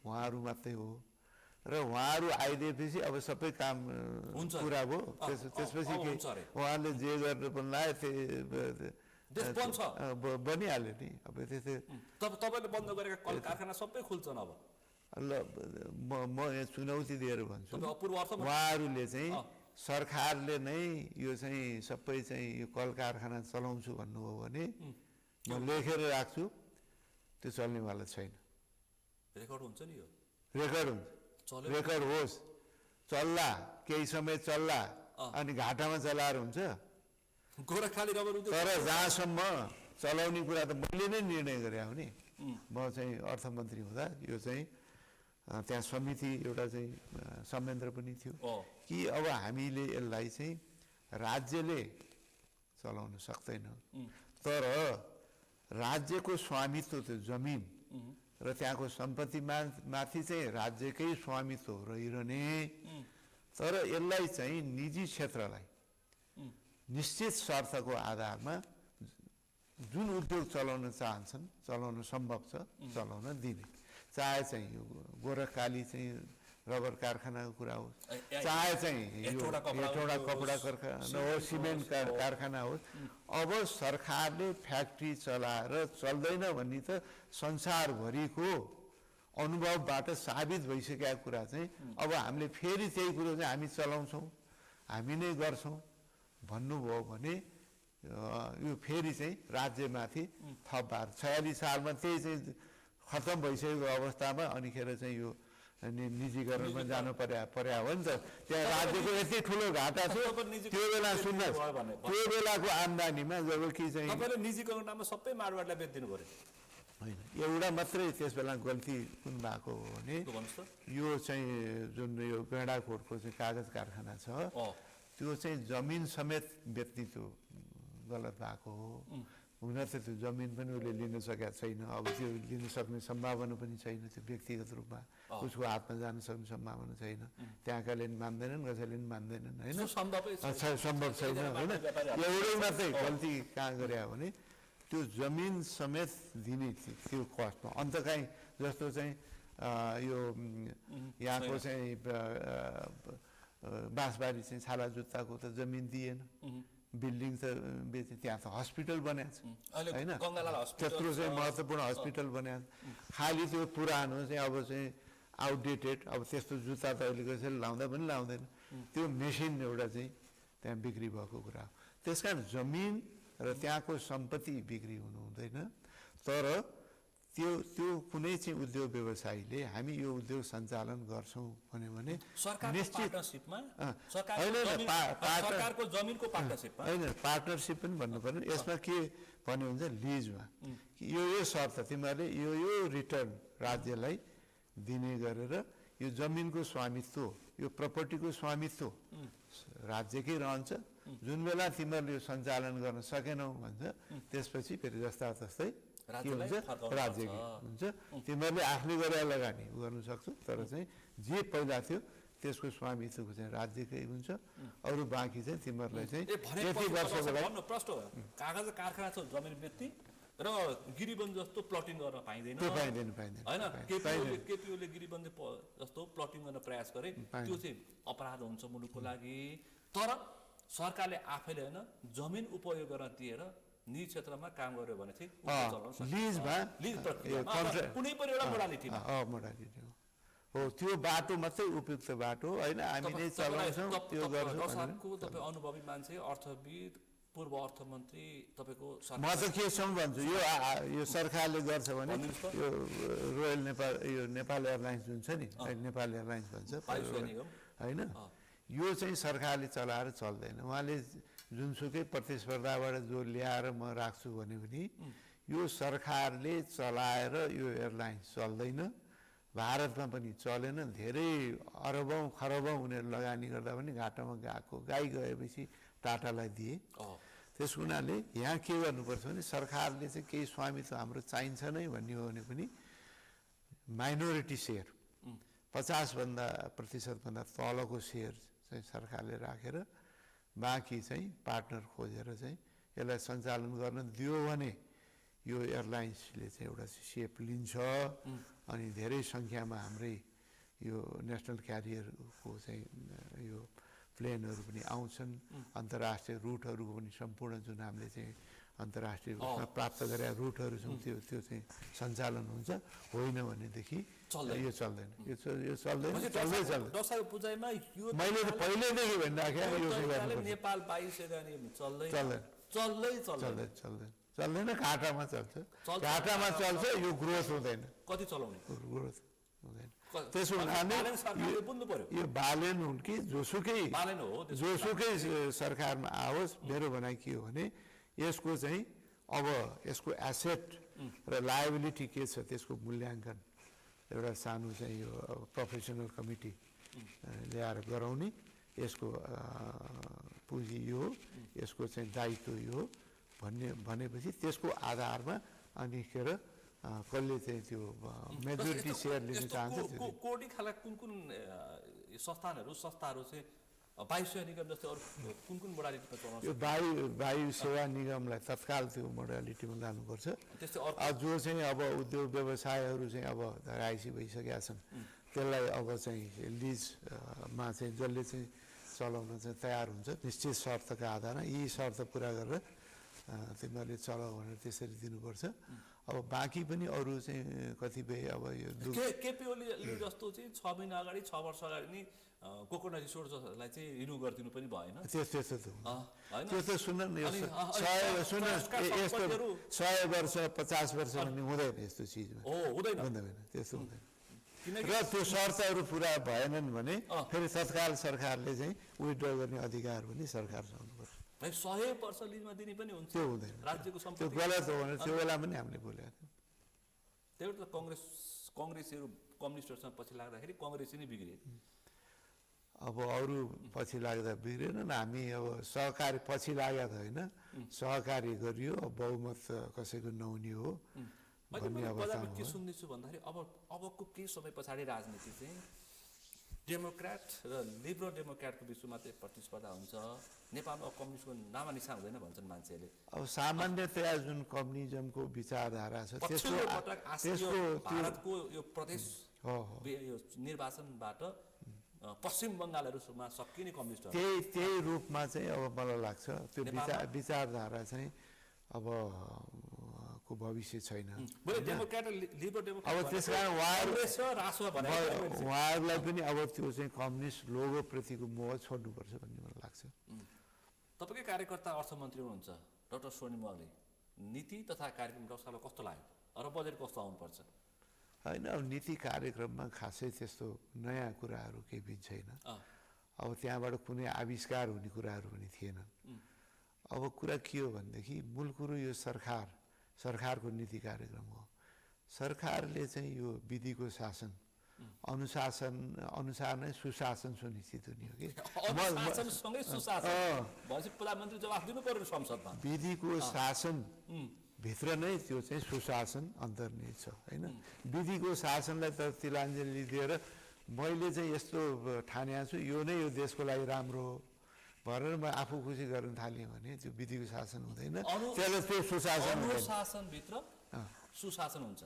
उहाँहरू मात्रै हो र उहाँहरू आइदिएपछि अब सबै काम पुरा भयो। त्यसपछि के उहाँले जे गर्नु पनि लाग्यो बनिहाल्यो नि। अब त्यस्तै तपाईँले बन्द गरेका कल कारखाना सबै खुल्छन्। अब ल म यहाँ चुनौती दिएर भन्छु, उहाँहरूले चाहिँ सरकारले नै यो चाहिँ सबै चाहिँ यो कल कारखाना चलाउँछु भन्नुभयो भने म लेखेर राख्छु, त्यो चल्नेवाला छैन। रेकर्ड हुन्छ नि, यो रेकर्ड हुन्छ, रेकर्ड होस्, चल्ला केही समय चल्ला अनि घाटामा चलाएर हुन्छ। गोरखाली रबर तर जहाँसम्म चलाउने कुरा त मैले नै निर्णय गरे हो नि। म चाहिँ अर्थमन्त्री हुँदा यो चाहिँ त्यहाँ समिति एउटा चाहिँ संयन्त्र पनि थियो कि अब हामीले यसलाई चाहिँ राज्यले चलाउन सक्दैन, तर राज्यको स्वामित्व त्यो जमिन र त्यहाँको सम्पत्तिमा माथि चाहिँ राज्यकै स्वामित्व रहिरहने, तर यसलाई चाहिँ निजी क्षेत्रलाई निश्चित शर्तको आधारमा जुन उद्योग चलाउन चाहन्छन्, चलाउन सम्भव छ चलाउन दिने। चाहे चाहिँ यो गोरखकाली चाहिँ रबर कारखानाको कुरा होस्, चाहे चाहिँ यो हेटौँडा कपडा कारखाना होस्, सिमेन्ट कारखाना होस्। अब सरकारले फ्याक्ट्री चलाएर चल्दैन भन्ने त संसारभरिको अनुभवबाट साबित भइसकेका कुरा चाहिँ अब हामीले फेरि त्यही कुरो चाहिँ हामी चलाउँछौँ, हामी नै गर्छौँ भन्नुभयो भने यो फेरि चाहिँ राज्यमाथि थप भार। 46 सालमा त्यही चाहिँ खतम भइसकेको अवस्थामा अनिखेर चाहिँ यो निजीकरणमा जानु पर्या हो नि त। त्यहाँ राज्यको यति ठुलो घाटा थियो त्यो बेला, सुन्नुहोस्, त्यो बेलाको आम्दानीमा जब कि चाहिँ निजीकरण नाममा सबै माडवाडलाई बेचिदिनु पर्यो। होइन, एउटा मात्रै त्यस बेला गल्ती कुन भएको हो भने यो चाहिँ जुन यो गैँडाकोटको चाहिँ कागज कारखाना छ त्यो चाहिँ जमिन समेत बेच्ने त्यो गलत भएको हो। हुन त त्यो जमिन पनि उसले लिन सकेका छैन, अब त्यो लिन सक्ने सम्भावना पनि छैन, त्यो व्यक्तिगत रूपमा उसको हातमा जान सक्ने सम्भावना छैन। त्यहाँकाले पनि मान्दैनन्, कसैले पनि मान्दैनन्, होइन, सम्भव छैन, होइन। एउटै मात्रै गल्ती कहाँ गरे भने त्यो जमिन समेत दिने त्यो कस्टमा अन्त काहीँ जस्तो चाहिँ यो यहाँको चाहिँ बाँसबारी चाहिँ छाला जुत्ताको त जमिन दिएन, बिल्डिङ त बेच्यो, त्यहाँ त हस्पिटल बनाएको छ होइन, त्यत्रो चाहिँ महत्त्वपूर्ण हस्पिटल बनाएको खालि त्यो पुरानो चाहिँ अब चाहिँ आउटडेटेड, अब त्यस्तो जुत्ता त अहिले कसैले लाउँदा पनि लाउँदैन, त्यो मेसिन एउटा चाहिँ त्यहाँ बिक्री भएको कुरा हो। त्यस कारण जमिन र त्यहाँको सम्पत्ति बिक्री हुनु हुँदैन, तर त्यो कुनै चाहिँ उद्योग व्यवसायीले हामी यो उद्योग सञ्चालन गर्छौँ भन्यो भने निश्चित होइन, पार्टनरसिप पनि भन्नु पर्ने। यसमा के भन्यो भने लिजमा यो शर्त तिमीहरूले यो रिटर्न राज्यलाई दिने गरेर यो जमिनको स्वामित्व, यो प्रपर्टीको स्वामित्व राज्यकै रहन्छ। जुन बेला तिमीहरूले यो सञ्चालन गर्न सकेनौ भन्छ त्यसपछि फेरि जस्ता तस्तै के हुन्छ राज्यकै हुन्छ। तिमीहरूले आफूले गरेर लगानी गर्नु सक्छौ, तर चाहिँ जे पहिला थियो त्यसको स्वामित्वको चाहिँ राज्यकै हुन्छ, अरू बाँकी चाहिँ तिमीहरूलाई चाहिँ यति वर्षको लागि कागज कारखाना छ, जमिन व्यक्ति र गिरिवन जस्तो प्लटिङ गर्न पाइँदैन, त्यो पाइँदैन होइन। केपिओले गिरिवन जस्तो प्लटिङ गर्न प्रयास गरे, त्यो चाहिँ अपराध हुन्छ मुलुकको लागि। तर सरकारले आफैले होइन जमिन उपयोग गर्न दिएर निजी क्षेत्रमा काम गर्यो भने चाहिँ लिजमा कुनै पनि एउटा मोडालिटीमा हो, त्यो बाटो मात्रै उपयुक्त बाटो होइन, हामीले चलाउँछौँ त्यो गर्छौँ। तपाईँ अनुभवी मान्छे, अर्थविद, पूर्व अर्थमन्त्री, तपाईँको म त के सम्झन्छु यो सरकारले गर्छ भने यो रोयल नेपाल, यो नेपाल एयरलाइन्स जुन छ नि, नेपाल एयरलाइन्स भन्छ होइन, यो चाहिँ सरकारले चलाएर चल्दैन। उहाँले जुनसुकै प्रतिस्पर्धाबाट जो ल्याएर म राख्छु भने पनि यो सरकारले चलाएर यो एयरलाइन्स चल्दैन, भारतमा पनि चलेन। धेरै अरबौँ खरबौँ उनीहरू लगानी गर्दा पनि घाटामा गएको, गाई गएपछि टाटालाई दिए। त्यस हुनाले यहाँ के गर्नुपर्छ भने सरकारले चाहिँ केही स्वामित्व हाम्रो चाहिन्छ नै भन्ने हो भने पनि माइनोरिटी सेयर 50% तलको सेयर चाहिँ सरकारले राखेर बाँकी चाहिँ पार्टनर खोजेर चाहिँ यसलाई सञ्चालन गर्न दियो भने यो एयरलाइन्सले चाहिँ एउटा सेप लिन्छ। अनि धेरै सङ्ख्यामा हाम्रै यो नेसनल क्यारियरको चाहिँ यो प्लेनहरू पनि आउँछन्, अन्तर्राष्ट्रिय रुटहरूको पनि सम्पूर्ण जुन हामीले चाहिँ अन्तर्राष्ट्रिय रूपमा प्राप्त गरेका रुटहरू छौँ त्यो चाहिँ सञ्चालन हुन्छ। होइन भनेदेखि यो चल्दैन, यो चल्दैन, चल्दै चल्दैन। मैले त पहिल्यैदेखि भनिराखेँ यो नेपाल वायु सेवा चल्दैन, घाटामा चल्छ, घाटामा चल्छ, यो ग्रोथ हुँदैन। कति चलाउने ग्रोथ हुँदैन। त्यसो हुनाले यो बालेन हुन् कि जोसुकै सरकारमा आओस्, मेरो भनाइ के हो भने यसको चाहिँ अब यसको एसेट र लायबिलिटी के छ त्यसको मूल्याङ्कन एउटा सानो चाहिँ यो प्रोफेसनल कमिटी ल्याएर गराउने, यसको पुँजी यो हो, यसको चाहिँ दायित्व यो हो भनेपछि त्यसको आधारमा अनि खेर कसले चाहिँ त्यो मेजोरिटी सेयर लिन चाहन्छ। कोडी खाला कुन संस्थाहरू चाहिँ वायु सेवा निगम जस्तै अरू कुन मोडालिटीमा चलाउँछ? यो वायु सेवा निगमलाई तत्काल त्यो मोडालिटीमा लानुपर्छ। जो चाहिँ अब उद्योग व्यवसायहरू चाहिँ अब धराइसी भइसकेका छन् त्यसलाई अब चाहिँ लिजमा चाहिँ जसले चाहिँ चलाउन चाहिँ तयार हुन्छ निश्चित शर्तका आधारमा यी शर्त पुरा गरेर तिमीहरूले चलाऊ भनेर त्यसरी दिनुपर्छ। अब बाँकी पनि अरू चाहिँ कतिपय अब यो केपिओले जस्तो चाहिँ 6 महिना अगाडि 6 वर्ष अगाडि नि कोकोनट रिसोर्सलाई चाहिँ रिन्यू गरिदिनु पनि भएन। त्यो त सुन न, 100 वर्ष 50 वर्ष भन्ने हुँदैन यस्तो चिजमा, हुँदैन त्यस्तो हुँदैन। र त्यो शर्तहरू पुरा भएनन् भने फेरि तत्काल सरकारले चाहिँ विथड्र गर्ने अधिकार पनि सरकारसँग हुनुपर्छ। 100 वर्ष लिजमा दिने पनि हुन्छ, त्यो हुँदैन, राज्यको सम्पत्ति त्यो गलत हो भनेर त्यो बेला पनि हामीले बोलेका थियौँ। त्यही त कङ्ग्रेसहरू कम्युनिस्टहरूसँग पछि लाग्दाखेरि कङ्ग्रेस नै बिग्रियो। अब अरू पछि लाग्दा बिग्रेनन्, हामी अब सहकारी पछि लागेको त होइन, सहकारी गरियो, बहुमत कसैको नहुने हो भन्ने अवस्थामा के सुन्दैछु भन्दाखेरि अबको केही समय पछाडि राजनीति चाहिँ डेमोक्रेट र लिबरल डेमोक्रेटको बिचमा चाहिँ प्रतिस्पर्धा हुन्छ। नेपालमा कम्युनिस्टको नामा निशान हुँदैन भन्छन् मान्छेले। अब सामान्यतया जुन कम्युनिजमको विचारधारा छ त्यसको भारतको यो प्रदेश यो निर्वाचनबाट पश्चिम बङ्गालहरूमा सकिने कम्युनिस्टहरू त्यही रूपमा चाहिँ अब मलाई लाग्छ त्यो विचारधारा चाहिँ अब को भविष्य छैन। अब त्यस कारण उहाँहरूलाई पनि अब त्यो चाहिँ कम्युनिस्ट लोगोप्रतिको मोह छोड्नुपर्छ भन्ने मलाई लाग्छ। तपाईँकै कार्यकर्ता अर्थमन्त्री हुनुहुन्छ डाक्टर स्वर्णिम वाग्ले, नीति तथा कार्यक्रम रक्षालाई कस्तो लाग्यो र बजेट कस्तो आउनुपर्छ? होइन, अब नीति कार्यक्रममा खासै त्यस्तो नयाँ कुराहरू केही पनि छैन। अब त्यहाँबाट कुनै आविष्कार हुने कुराहरू पनि थिएनन्। अब कुरा के हो भनेदेखि मूल कुरो यो सरकारको नीति कार्यक्रम हो। सरकारले चाहिँ यो विधिको शासन अनुसार नै सुशासन सुनिश्चित हुने हो कि प्रधानमन्त्री जवाफ दिनु पर्यो संसदमा। विधिको शासन भित्र नै त्यो चाहिँ सुशासन अन्तर्निहित छ होइन। विधिको शासनलाई त तिलाञ्जली दिएर मैले चाहिँ यस्तो ठानेको छु, यो नै यो देशको लागि राम्रो हो भनेर म आफू खुसी गर्न थालेँ भने त्यो विधिको शासन हुँदैन, त्यसले त्यो सुशासन अनुशासनभित्र सुशासन हुन्छ।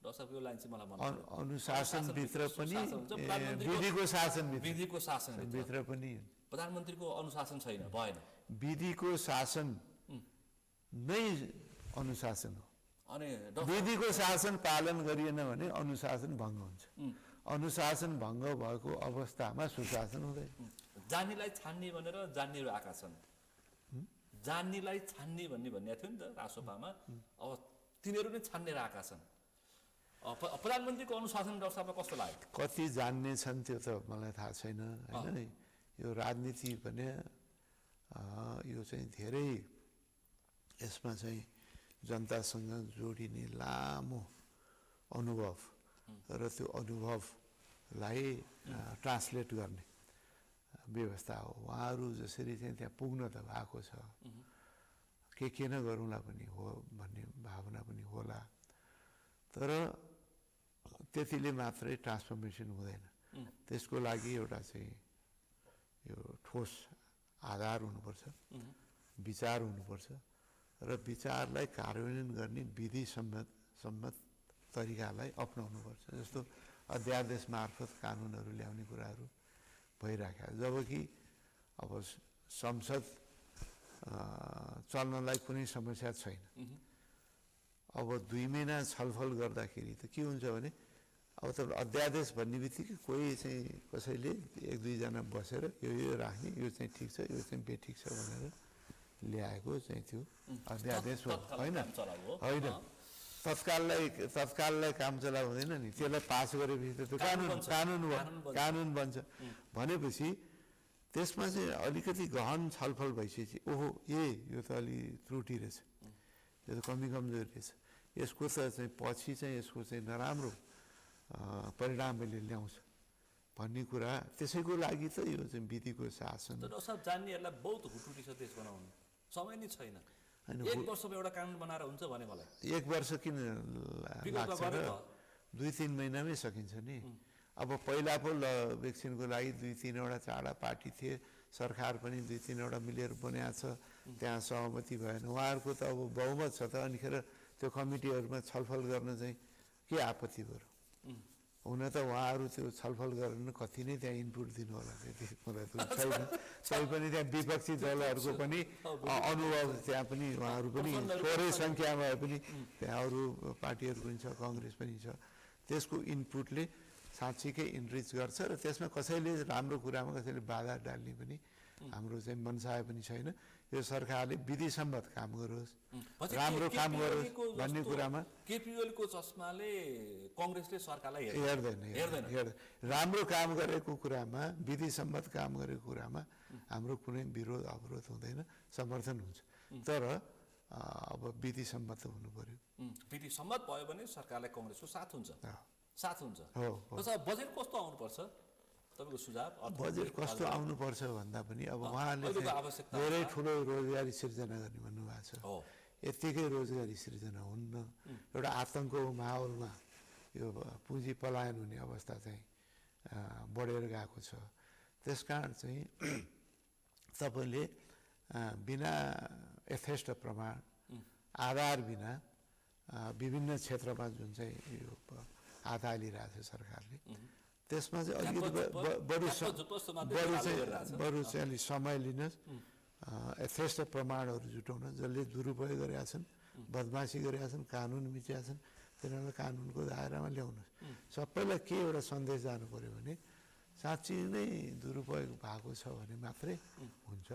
अनुशासनभित्र पनि विधिको शासनभित्र पनि प्रधानमन्त्रीको अनुशासन छैन, भएन। विधिको शासन नै अनुशासन हो। अनि विधिको शासन पालन गरिएन भने अनुशासन भङ्ग हुन्छ। अनुशासन भङ्ग भएको अवस्थामा सुशासन हुँदैन। जान्नेलाई छान्ने भनेर जान्नेहरू आएका छन्। जान्नेलाई छान्ने भनेको थियो नि त रासोपामा, अब तिनीहरू नै छान्नेर आएका छन्। प्रधानमन्त्रीको अनुशासन व्यवस्थामा कस्तो लाग्यो? कति जान्ने छन् त्यो त मलाई थाहा छैन होइन। यो राजनीति भने यो चाहिँ धेरै यसमा चाहिँ जनतासँग जोडिने लामो अनुभव र त्यो अनुभवलाई ट्रान्सलेट गर्ने व्यवस्था हो। उहाँहरू जसरी चाहिँ त्यहाँ पुग्न त भएको छ, के न गरौँला पनि हो भन्ने भावना पनि होला, तर त्यतिले मात्रै ट्रान्सफर्मेसन हुँदैन। त्यसको लागि एउटा चाहिँ यो ठोस आधार हुनुपर्छ, विचार हुनुपर्छ र विचारलाई कार्यान्वयन गर्ने विधि सम्मत तरिकालाई अपनाउनुपर्छ। जस्तो अध्यादेश मार्फत कानुनहरू ल्याउने कुराहरू भइराखेका, जबकि अब संसद चल्नलाई कुनै समस्या छैन। अब 2 महिना छलफल गर्दाखेरि त के हुन्छ भने अब त अध्यादेश भन्ने बित्तिकै कोही चाहिँ कसैले 1-2 जना बसेर यो राख्ने, यो चाहिँ ठिक छ, यो चाहिँ बेठिक छ भनेर ल्याएको चाहिँ त्यो अध्यादेश हो होइन। तत्काललाई काम चला हुँदैन नि, त्यसलाई पास गरेपछि त त्यो कानुन बन्छ भनेपछि त्यसमा चाहिँ अलिकति गहन छलफल भइसकेपछि ओहो यो त अलि त्रुटि रहेछ, यो त कमजोरी रहेछ, यसको त चाहिँ पछि चाहिँ यसको चाहिँ नराम्रो परिणाम मैले ल्याउँछ भन्ने कुरा। त्यसैको लागि त यो चाहिँ विधिको शासन। जान्नेहरूलाई बहुत हुटुटी छ देश बनाउनु, समय नै छैन। 1 वर्षमा एउटा कानुन बनाएर हुन्छ भने मलाई 1 वर्ष किन लाग्छ र 2-3 महिनामै सकिन्छ नि। अब पहिला पो भ्याक्सिनको लागि 2-3वटा 4वटा पार्टी थिए, सरकार पनि 2-3वटा मिलेर बनाएको छ, त्यहाँ सहमति भएन। उहाँहरूको त अब बहुमत छ त, अनिखेर त्यो कमिटीहरूमा छलफल गर्न चाहिँ के आपत्ति भयो? हुन त उहाँहरू त्यो छलफल गरेर कति नै त्यहाँ इनपुट दिनु होला, त्यति मलाई त छैन। तैपनि त्यहाँ विपक्षी दलहरूको पनि अनुभव, त्यहाँ पनि उहाँहरू पनि थोरै सङ्ख्यामा पनि त्यहाँ अरू पार्टीहरू पनि छ, कङ्ग्रेस पनि छ, त्यसको इनपुटले साँच्चीकै इनरिच गर्छ र त्यसमा कसैले राम्रो कुरामा कसैले बाधा डाल्ने पनि हाम्रो चाहिँ मनसाय पनि छैन। यो सरकारले विधिसम्मत काम गरोस्, राम्रो काम गरोस् भन्ने कुरामा केपिओलको चस्माले कङ्ग्रेसले सरकारलाई हेर्दैन। राम्रो काम गरेको कुरामा, विधिसम्मत काम गरेको कुरामा हाम्रो कुनै विरोध अवरोध हुँदैन, समर्थन हुन्छ। तर अब विधिसम्मत हुनु पर्यो। विधिसम्मत भयो भने सरकारलाई कङ्ग्रेसको साथ हुन्छ। बजेट कस्तो आउनुपर्छ तपाईँको सुझाव? बजेट कस्तो आउनुपर्छ भन्दा पनि अब उहाँले धेरै ठुलो रोजगारी सिर्जना गर्ने भन्नुभएको छ। यत्तिकै रोजगारी सिर्जना हुन्न। एउटा आतङ्कको माहौलमा यो पुँजी पलायन हुने अवस्था चाहिँ बढेर गएको छ। त्यसकारण चाहिँ तपाईँले बिना यथेष्ट प्रमाण, आधार बिना विभिन्न क्षेत्रमा जुन चाहिँ यो हात हालिरहेको छ सरकारले। त्यसमा चाहिँ अलिकति बरु चाहिँ अलिक समय लिनुहोस्, यथेष्ट प्रमाणहरू जुटाउन, जसले दुरुपयोग गरेका छन्, बदमासी गरेका छन्, कानुन मिचेका छन्, तिनीहरूलाई कानुनको दायरामा ल्याउनुहोस्। सबैलाई के एउटा सन्देश जानु पऱ्यो भने साँच्चै नै दुरुपयोग भएको छ भने मात्रै हुन्छ।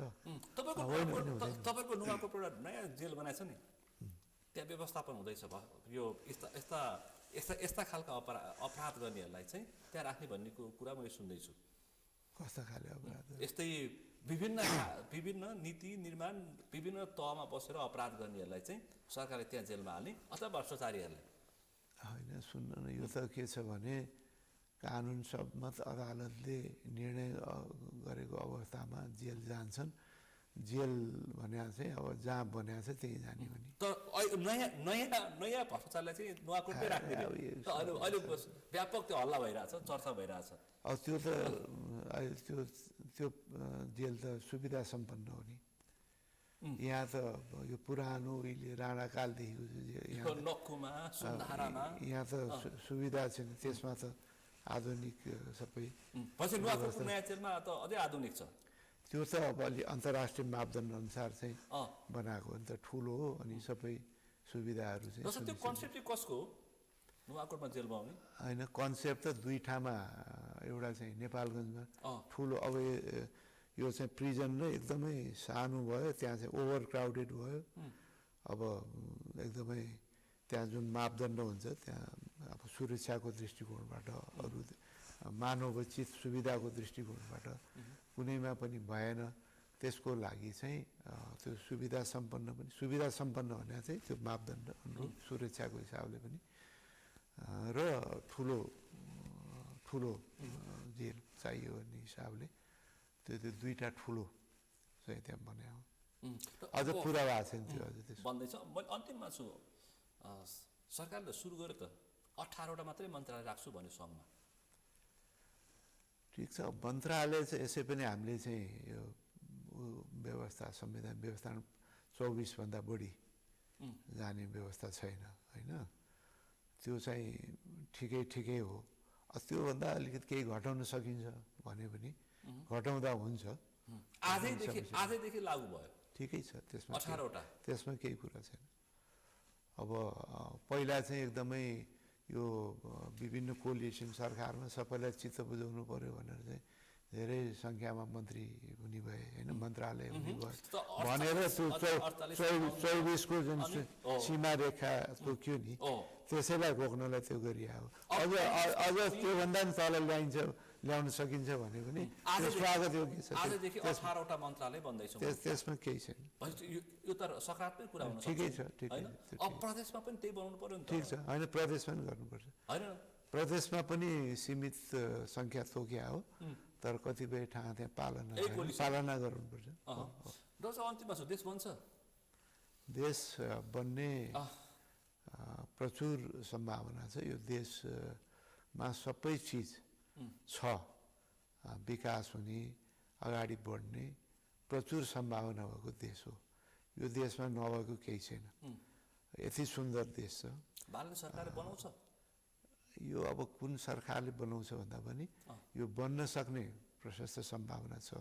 तपाईँको नुवाकोटको एउटा नयाँ जेल बनाएछ नि, त्यहाँ व्यवस्थापन हुँदैछ यो यस्ता खालका अपराध गर्नेहरूलाई चाहिँ त्यहाँ राख्ने भन्ने कुरा मैले सुन्दैछु। कस्ता खाले अपराध? यस्तै विभिन्न नीति निर्माण विभिन्न तहमा बसेर अपराध गर्नेहरूलाई चाहिँ सरकारले त्यहाँ जेलमा हाल्ने अथवा भ्रष्टाचारीहरूलाई। होइन, सुन्नु न, यो त के छ भने कानुन सम्मत अदालतले निर्णय गरेको अवस्थामा जेल जान्छन्। जेल भने चाहिँ अब जहाँ बनाएको छ त्यहीँ जाने भने। तर नयाँ भ्रष्टाचारलाई चाहिँ नुवाकोटमै राख्ने अहिले व्यापक त्यो हल्ला भइरहेछ, चर्चा भइरहेछ। अब त्यो त त्यो जेल त सुविधा सम्पन्न हो नि। यहाँ त यो पुरानो उहिले राणाकालदेखिको यहाँ त सुविधा छैन, त्यसमा त आधुनिक सबै। नुवाकोटको नयाँ जेलमा त अझै आधुनिक छ। त्यो त अब अलि अन्तर्राष्ट्रिय मापदण्ड अनुसार चाहिँ बनाएको हो नि त, ठुलो हो अनि सबै सुविधाहरू चाहिँ। त्यो कन्सेप्ट चाहिँ कसको हो नुवाकोटमा जेल बनाउने? होइन, कन्सेप्ट त दुई ठाउँमा, एउटा चाहिँ नेपालगञ्जमा ठुलो, अब यो चाहिँ प्रिजन नै एकदमै सानो भयो, त्यहाँ चाहिँ ओभर क्राउडेड भयो। अब एकदमै त्यहाँ जुन मापदण्ड हुन्छ त्यहाँ अब सुरक्षाको दृष्टिकोणबाट, अरू मानवोचित सुविधाको दृष्टिकोणबाट कुनैमा पनि भएन। त्यसको लागि चाहिँ त्यो सुविधा सम्पन्न भने चाहिँ त्यो मापदण्ड अनुरूप सुरक्षाको हिसाबले पनि र ठुलो जेल चाहियो भन्ने हिसाबले त्यो दुईवटा ठुलो चाहिँ त्यहाँ बनायो। अझ पुरा भएको छैन त्यो, अझ त्यसो बन्दैछ। मैले अन्तिममा छु, सरकारले सुरु गर्यो त 18वटा मात्रै मन्त्रालय राख्छु भन्यो सङ्घमा। ठिक छ, मन्त्रालय चाहिँ यसै पनि हामीले चाहिँ यो व्यवस्था, संविधान व्यवस्था 24भन्दा बढी जाने व्यवस्था छैन होइन। त्यो चाहिँ ठिकै हो। त्योभन्दा अलिकति केही घटाउन सकिन्छ भने पनि घटाउँदा हुन्छ। आजैदेखि लागू भयो, ठिकै छ, त्यसमा 18वटा, त्यसमा केही कुरा छैन। अब पहिला चाहिँ एकदमै यो विभिन्न कोलिएसन सरकारमा सबैलाई चित्त बुझाउनु पर्यो भनेर चाहिँ धेरै सङ्ख्यामा मन्त्री हुने भए होइन, मन्त्रालय हुने भयो भनेर त्यो 24को जुन सीमा रेखा तोक्यो नि, त्यसैलाई रोक्नलाई त्यो गरियो। अझ त्योभन्दा पनि तल ल्याउन सकिन्छ भने पनि स्वागत योग्य छ। आजदेखि 18वटा मन्त्रालय बन्दैछ, त्यसमा केही छैन। यो त सकारात्मक कुरा हुन सक्छ। ठिकै छ, ठिकै। अब प्रदेशमा पनि त्यही बनाउनु पर्यो नि त। ठिक छ, होइन, प्रदेशमा पनि गर्नुपर्छ। होइन, प्रदेशमा पनि सीमित सङ्ख्या तोकिया हो, तर कतिपय ठाउँ त्यहाँ पालना गर्नुपर्छ। अन्तिममा छ, देश बन्छ? देश बन्ने प्रचुर सम्भावना छ। यो देशमा सबै चिज छ, विकास हुने, अगाडि बढ्ने प्रचुर सम्भावना भएको देश हो। यो देशमा नभएको केही छैन। यति सुन्दर देश छ। बाल्ने सरकारले बनाउँछ यो। अब कुन सरकारले बनाउँछ भन्दा पनि यो बन्न सक्ने प्रशस्त सम्भावना छ।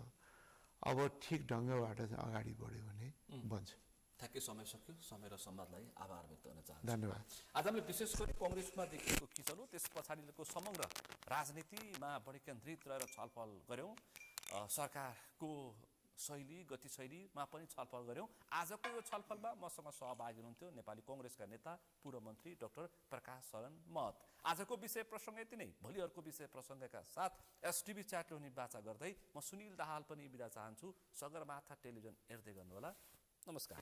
अब ठिक ढङ्गबाट चाहिँ अगाडि बढ्यो भने बन्छ। ठ्याक्कै समय सक्यो। समय र सम्वादलाई आभार व्यक्त गर्न चाहन्छु। धन्यवाद। आज हामीले विशेष गरी कङ्ग्रेसमा देखिएको खिचलो, त्यस पछाडिको समग्र राजनीतिमा बढी केन्द्रित रहेर छलफल गऱ्यौँ। सरकारको शैली, गतिशैलीमा पनि छलफल गऱ्यौँ। आजको यो छलफलमा मसँग सहभागी हुनुहुन्थ्यो नेपाली कङ्ग्रेसका नेता पूर्व मन्त्री डाक्टर प्रकाश शरण महत। आजको विषय प्रसङ्ग यति नै। भोलि अर्को विषय प्रसङ्गका साथ एसटिभी च्याट ल्याउने बाचा गर्दै म सुनिल दाहाल पनि बिदा चाहन्छु। सगरमाथा टेलिभिजन हेर्दै गर्नुहोला। नमस्कार।